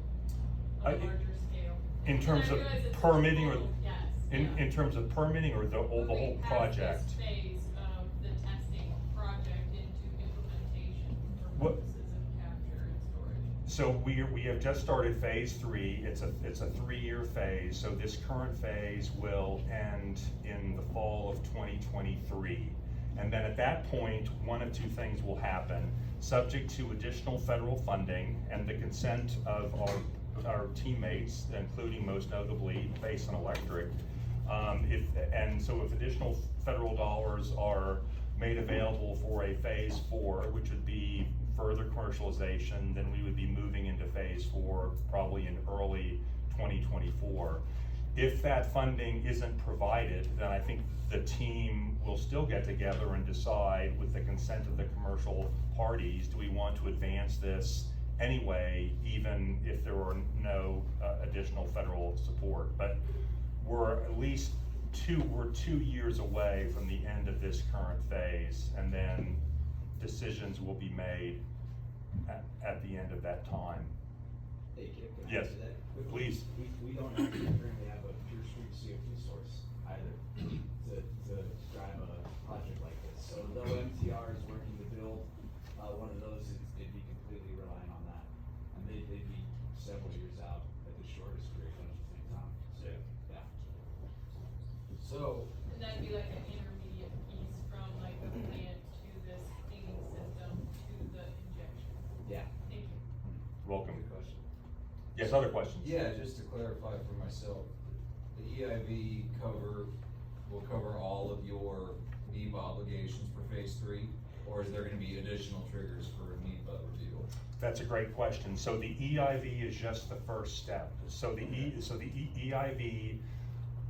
Speaker 14: on a larger scale?
Speaker 13: In terms of
Speaker 14: And I realize it's
Speaker 13: permitting or,
Speaker 14: difficult, yes,
Speaker 13: in terms of permitting or the whole project?
Speaker 14: This phase of the testing project into implementation for purposes of capture and storage.
Speaker 13: So we have just started phase 3. It's a 3-year phase. So this current phase will end in the fall of 2023. And then at that point, one of two things will happen, subject to additional federal funding and the consent of our teammates, including most notably Basin Electric. If additional federal dollars are made available for a phase 4, which would be further commercialization, then we would be moving into phase 4 probably in early 2024. If that funding isn't provided, then I think the team will still get together and decide with the consent of the commercial parties, do we want to advance this anyway, even if there are no additional federal support. But we're at least 2 years away from the end of this current phase, and then decisions will be made at the end of that time.
Speaker 5: Hey, Kip, can I
Speaker 13: Yes,
Speaker 5: answer that?
Speaker 13: please.
Speaker 5: We don't actually currently have a pure stream CO2 source either to drive a project like this. So though MTR is working to build one of those, it'd be completely relying on that. And they'd be several years out at the shortest duration at the same time. So, yeah. So,
Speaker 14: And that'd be like an intermediate piece from like the plant to this cleaning system to the injection.
Speaker 5: yeah.
Speaker 14: Thank you.
Speaker 13: Welcome.
Speaker 15: Good question.
Speaker 13: Yes, other questions?
Speaker 15: Yeah, just to clarify for myself, the EIV will cover all of your NEPA obligations for phase 3, or is there gonna be additional triggers for a NEPA review?
Speaker 13: That's a great question. So the EIV is just the first step. So the EIV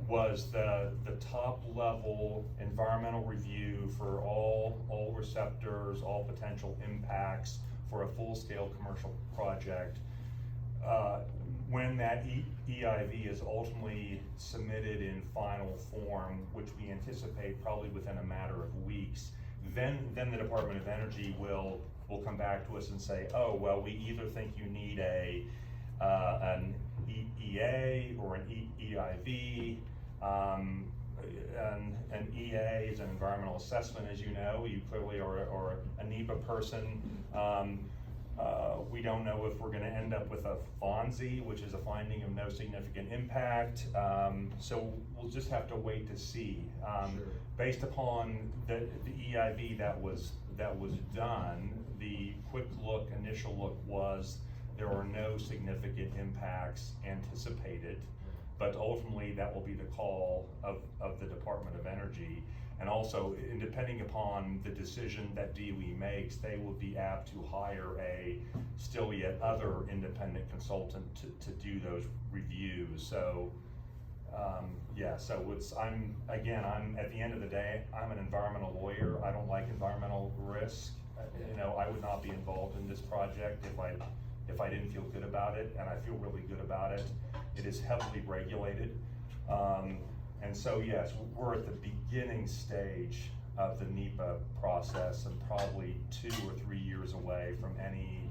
Speaker 13: was the top level environmental review for all receptors, all potential impacts for a full scale commercial project. When that EIV is ultimately submitted in final form, which we anticipate probably within a matter of weeks, then the Department of Energy will come back to us and say, oh, well, we either think you need an EA or an EIV. An EA is an environmental assessment, as you know. You clearly are a NEPA person. We don't know if we're gonna end up with a FONSI, which is a finding of no significant impact. So we'll just have to wait to see.
Speaker 15: Sure.
Speaker 13: Based upon the EIV that was done, the initial look was there are no significant impacts anticipated. But ultimately, that will be the call of the Department of Energy. And also, depending upon the decision that DOE makes, they will be apt to hire a still yet other independent consultant to do those reviews. So, I'm at the end of the day, I'm an environmental lawyer. I don't like environmental risk. I would not be involved in this project if I didn't feel good about it, and I feel really good about it. It is heavily regulated. And so yes, we're at the beginning stage of the NEPA process and probably 2 or 3 years away from any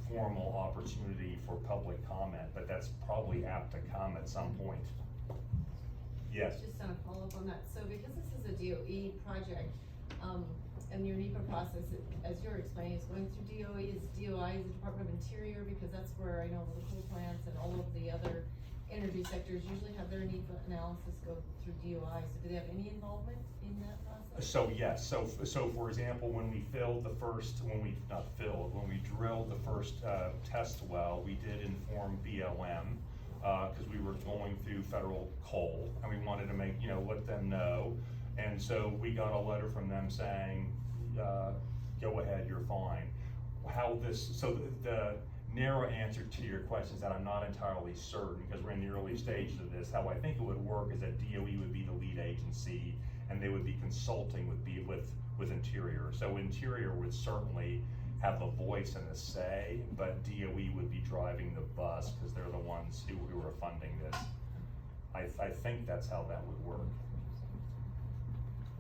Speaker 13: formal opportunity for public comment, but that's probably apt to come at some point. Yes?
Speaker 10: Just on a follow-up on that, so because this is a DOE project, and your NEPA process, as you're explaining, is going through DOE, is DOI the Department of Interior, because that's where I know the coal plants and all of the other energy sectors usually have their NEPA analysis go through DOI, so do they have any involvement in that process?
Speaker 13: So yes, so for example, when we drilled the first test well, we did inform BLM, cause we were going through federal coal, and we wanted to let them know. And so we got a letter from them saying, go ahead, you're fine. The narrow answer to your question is that I'm not entirely certain, because we're in the early stages of this. How I think it would work is that DOE would be the lead agency, and they would be consulting with Interior. So Interior would certainly have a voice and a say, but DOE would be driving the bus, because they're the ones who are funding this. I think that's how that would work.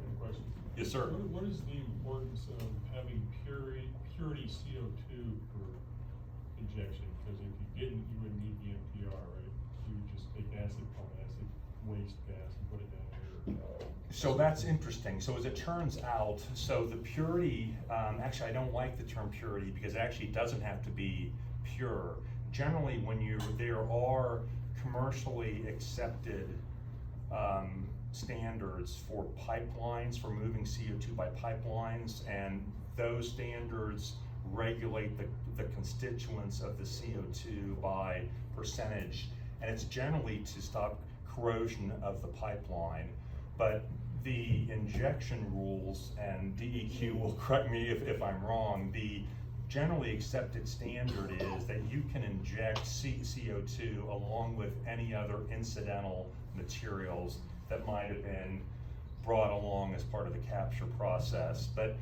Speaker 16: Any questions?
Speaker 13: Yes, sir.
Speaker 16: What is the importance of having purity CO2 for injection? Because if you didn't, you wouldn't need the MPR, right? You would just take acid waste gas and put it down here.
Speaker 13: So that's interesting. So as it turns out, so the purity, actually I don't like the term purity, because it actually doesn't have to be pure. Generally, there are commercially accepted standards for pipelines, for moving CO2 by pipelines, and those standards regulate the constituents of the CO2 by percentage, and it's generally to stop corrosion of the pipeline. But the injection rules, and DEQ will correct me if I'm wrong, the generally accepted standard is that you can inject CO2 along with any other incidental materials that might have been brought along as part of the capture process. But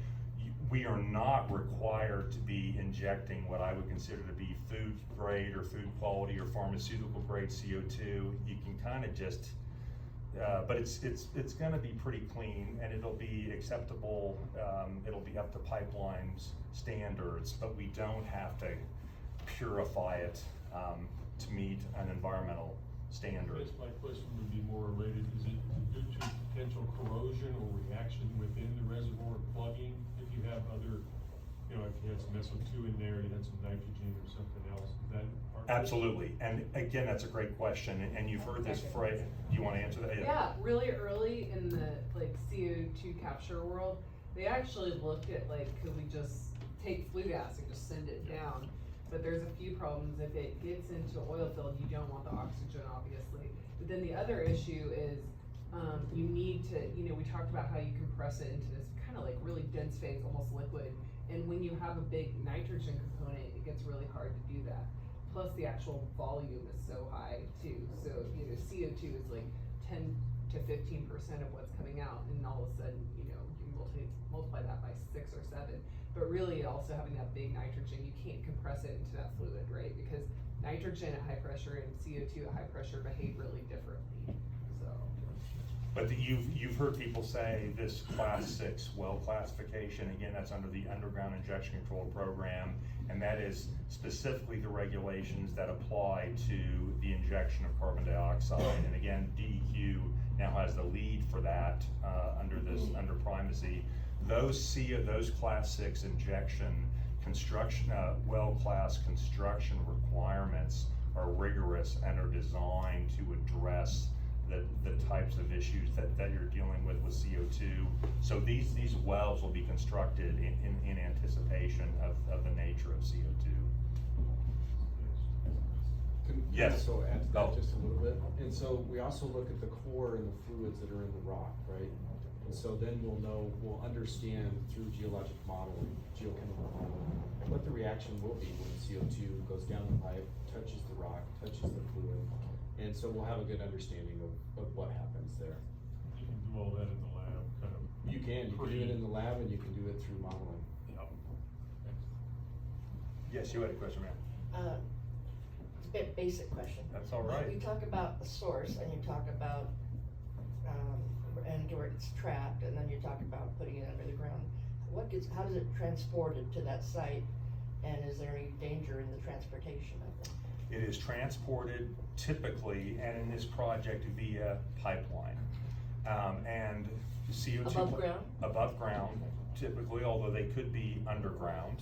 Speaker 13: we are not required to be injecting what I would consider to be food grade or food quality or pharmaceutical grade CO2. You can kind of just, but it's gonna be pretty clean, and it'll be acceptable, it'll be up to pipelines standards, but we don't have to purify it to meet an environmental standard.
Speaker 16: I guess my question would be more related, is it due to potential corrosion or reaction within the reservoir plugging? If you have other, if you had some SO2 in there, you had some nitrogen or something else, is that part?
Speaker 13: Absolutely, and again, that's a great question, and you've heard this phrase. Do you want to answer that?
Speaker 3: Yeah, really early in the CO2 capture world, they actually looked at could we just take flue gas and just send it down? But there's a few problems. If it gets into oil field, you don't want the oxygen, obviously. But then the other issue is you need to, we talked about how you compress it into this kind of really dense phase, almost liquid. And when you have a big nitrogen component, it gets really hard to do that. Plus the actual volume is so high too. So, CO2 is 10 to 15% of what's coming out, and all of a sudden, you multiply that by 6 or 7. But really also having that big nitrogen, you can't compress it into that fluid, right? Because nitrogen at high pressure and CO2 at high pressure behave really differently, so.
Speaker 13: But you've heard people say this class 6 well classification, again, that's under the Underground Injection Control Program, and that is specifically the regulations that apply to the injection of carbon dioxide. And again, DEQ now has the lead for that under primacy. Those class 6 injection construction, well class construction requirements are rigorous and are designed to address the types of issues that you're dealing with CO2. So these wells will be constructed in anticipation of the nature of CO2.
Speaker 17: Can
Speaker 13: Yes.
Speaker 17: I also add to that just a little bit? And so we also look at the core and the fluids that are in the rock, right? And so then we'll understand through geologic modeling, geochemical modeling, what the reaction will be when CO2 goes down the pipe, touches the rock, touches the fluid. And so we'll have a good understanding of what happens there.
Speaker 16: You can do all that in the lab, kind of.
Speaker 17: You can do it in the lab, and you can do it through modeling.
Speaker 16: Yep.
Speaker 13: Yes, you had a question, ma'am.
Speaker 6: It's a bit basic question.
Speaker 13: That's all right.
Speaker 6: You talk about the source, and you talk about and where it's trapped, and then you talk about putting it under the ground. How does it transported to that site, and is there any danger in the transportation of it?
Speaker 13: It is transported typically, and in this project, via pipeline. And CO2.
Speaker 6: Above ground?
Speaker 13: Above ground, typically, although they could be underground.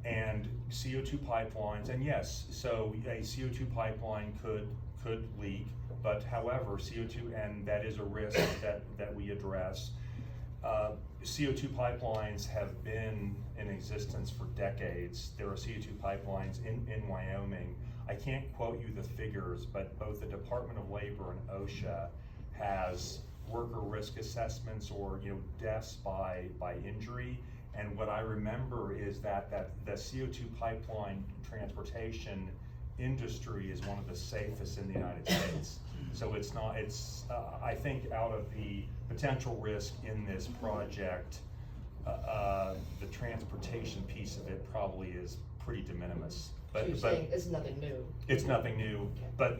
Speaker 13: And CO2 pipelines, and yes, so a CO2 pipeline could leak, but however, CO2, and that is a risk that we address. CO2 pipelines have been in existence for decades. There are CO2 pipelines in Wyoming. I can't quote you the figures, but both the Department of Labor and OSHA has worker risk assessments or deaths by injury. And what I remember is that the CO2 pipeline transportation industry is one of the safest in the United States. So I think out of the potential risk in this project, the transportation piece of it probably is pretty de minimis.
Speaker 6: So you're saying it's nothing new?
Speaker 13: It's nothing new, but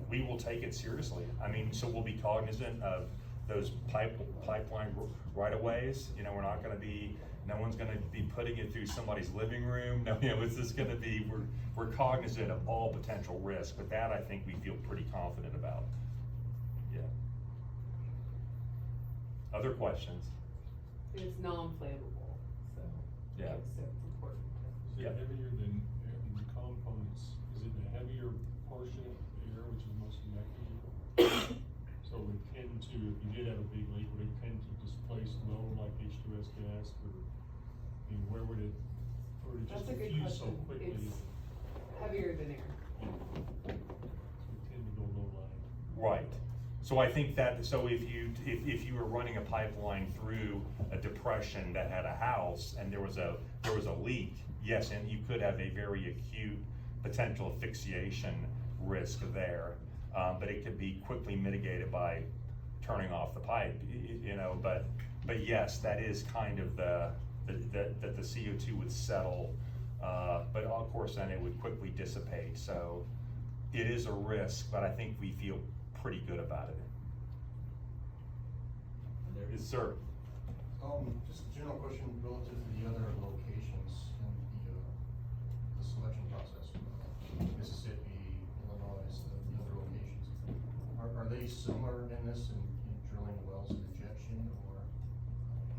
Speaker 13: we will take it seriously. I mean, so we'll be cognizant of those pipeline right-of-ways. We're not gonna be, no one's gonna be putting it through somebody's living room. No, it's just gonna be, we're cognizant of all potential risk, but that I think we feel pretty confident about. Yeah. Other questions?
Speaker 3: It's non-flammable, so.
Speaker 13: Yeah.
Speaker 3: So it's important.
Speaker 16: Is it heavier than the components? Is it the heavier portion of the air which is mostly nitrogen? So it would tend to, if you did have a big leak, would it tend to displace low like H2S gas, or where would it just
Speaker 3: That's a good
Speaker 16: diffuse so
Speaker 3: question.
Speaker 16: quickly?
Speaker 3: It's heavier than air.
Speaker 16: So it tend to go low lying.
Speaker 13: Right. So I think that, so if you were running a pipeline through a depression that had a house and there was a leak, yes, and you could have a very acute potential asphyxiation risk there. But it could be quickly mitigated by turning off the pipe, but yes, that is kind of that the CO2 would settle, but of course then it would quickly dissipate. So it is a risk, but I think we feel pretty good about it. Yes, sir.
Speaker 18: Just a general question relative to the other locations in the selection process. Mississippi, Illinois, the other locations. Are they similar in this in drilling wells and injection, or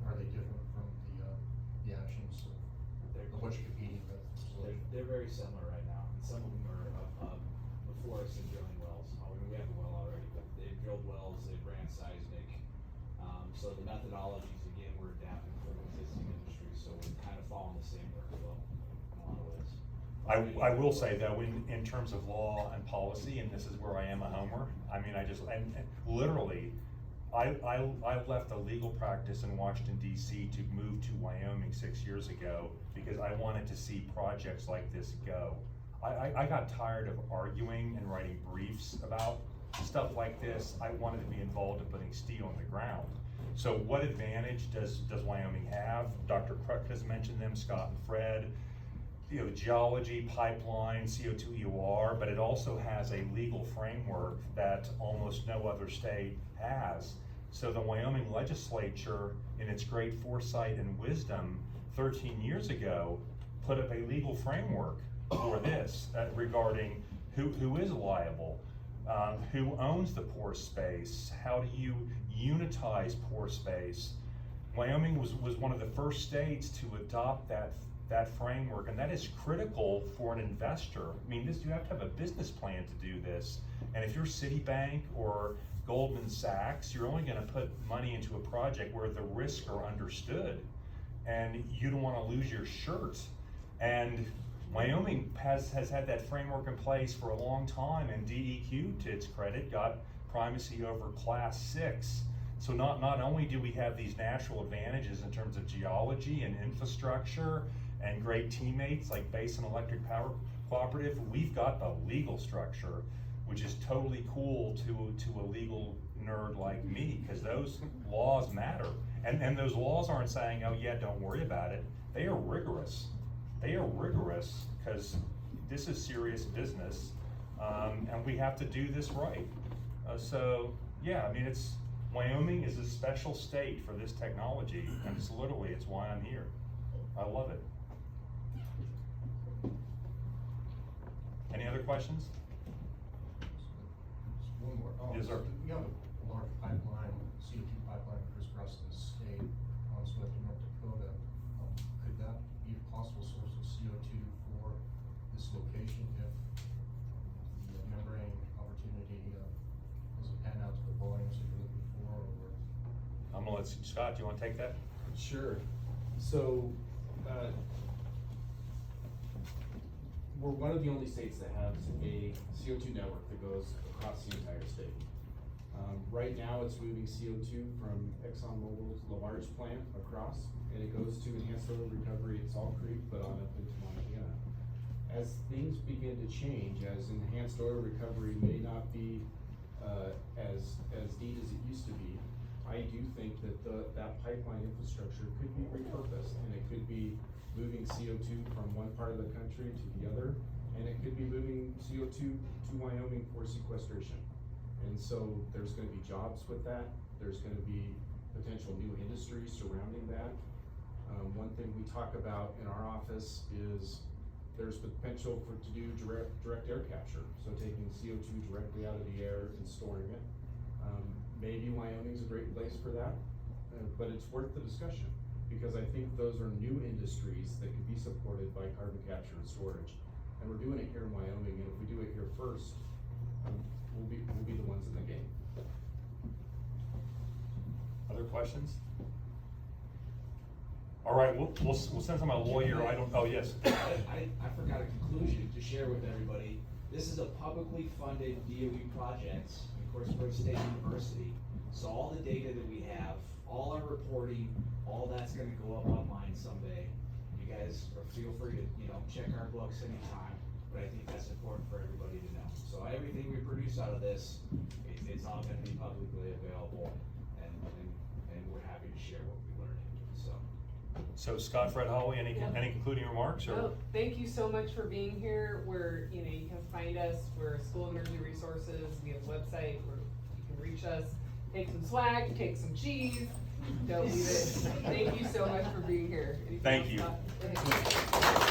Speaker 18: are they different from the actions of what you're competing with?
Speaker 5: They're very similar right now. Some of them are before us in drilling wells. We have a well already, but they've drilled wells, they've ran seismic. So the methodologies, again, we're adapting from existing industry, so we're kind of following the same workflow in a lot of ways.
Speaker 13: I will say though, in terms of law and policy, and this is where I am a homer, I mean, literally, I left a legal practice in Washington DC to move to Wyoming 6 years ago because I wanted to see projects like this go. I got tired of arguing and writing briefs about stuff like this. I wanted to be involved in putting steel in the ground. So what advantage does Wyoming have? Dr. Kruk has mentioned them, Scott and Fred. Geology, pipeline, CO2 EOR, but it also has a legal framework that almost no other state has. So the Wyoming legislature, in its great foresight and wisdom, 13 years ago, put up a legal framework for this regarding who is liable, who owns the pore space, how do you unitize pore space. Wyoming was one of the first states to adopt that framework, and that is critical for an investor. I mean, you have to have a business plan to do this, and if you're Citibank or Goldman Sachs, you're only gonna put money into a project where the risks are understood, and you don't wanna lose your shirt. And Wyoming has had that framework in place for a long time, and DEQ, to its credit, got primacy over Class 6. So not only do we have these natural advantages in terms of geology and infrastructure and great teammates like Basin Electric Power Cooperative, we've got the legal structure, which is totally cool to a legal nerd like me, because those laws matter. And those laws aren't saying, oh yeah, don't worry about it. They are rigorous. They are rigorous because this is serious business, and we have to do this right. So Yeah, I mean, Wyoming is a special state for this technology, and it's why I'm here. I love it. Any other questions?
Speaker 18: One more.
Speaker 13: Yes, sir.
Speaker 18: We have a large pipeline, CO2 pipeline crisscrossing the state on its way to North Dakota. Could that be a possible source of CO2 for this location if the membrane opportunity doesn't pan out to the volumes that you're looking for, or?
Speaker 13: I'm gonna let Scott, do you wanna take that?
Speaker 4: Sure. So, we're one of the only states that has a CO2 network that goes across the entire state. Right now, it's moving CO2 from ExxonMobil's large plant across, and it goes to enhanced oil recovery at Salt Creek, but on up into Montana. As things begin to change, as enhanced oil recovery may not be as neat as it used to be, I do think that that pipeline infrastructure could be repurposed, and it could be moving CO2 from one part of the country to the other, and it could be moving CO2 to Wyoming for sequestration. And so there's gonna be jobs with that, there's gonna be potential new industries surrounding that. One thing we talk about in our office is there's potential to do direct air capture, so taking CO2 directly out of the air and storing it. Maybe Wyoming's a great place for that, but it's worth the discussion, because I think those are new industries that could be supported by carbon capture and storage. And we're doing it here in Wyoming, and if we do it here first, we'll be the ones in the game.
Speaker 13: Other questions? All right, we'll send to my lawyer, oh, yes.
Speaker 5: I forgot a conclusion to share with everybody. This is a publicly funded DOE project, of course, we're a state university. So all the data that we have, all our reporting, all that's gonna go up online someday. You guys feel free to, check our books anytime, but I think that's important for everybody to know. So everything we produce out of this, it's all gonna be publicly available, and we're happy to share what we learned.
Speaker 13: So Scott, Fred, Holly, any concluding remarks, or?
Speaker 3: Oh, thank you so much for being here. You can find us, we're School of Energy Resources, we have a website where you can reach us, take some swag, take some cheese, don't leave it. Thank you so much for being here. Anything
Speaker 13: Thank
Speaker 3: else,
Speaker 13: you.
Speaker 3: Scott?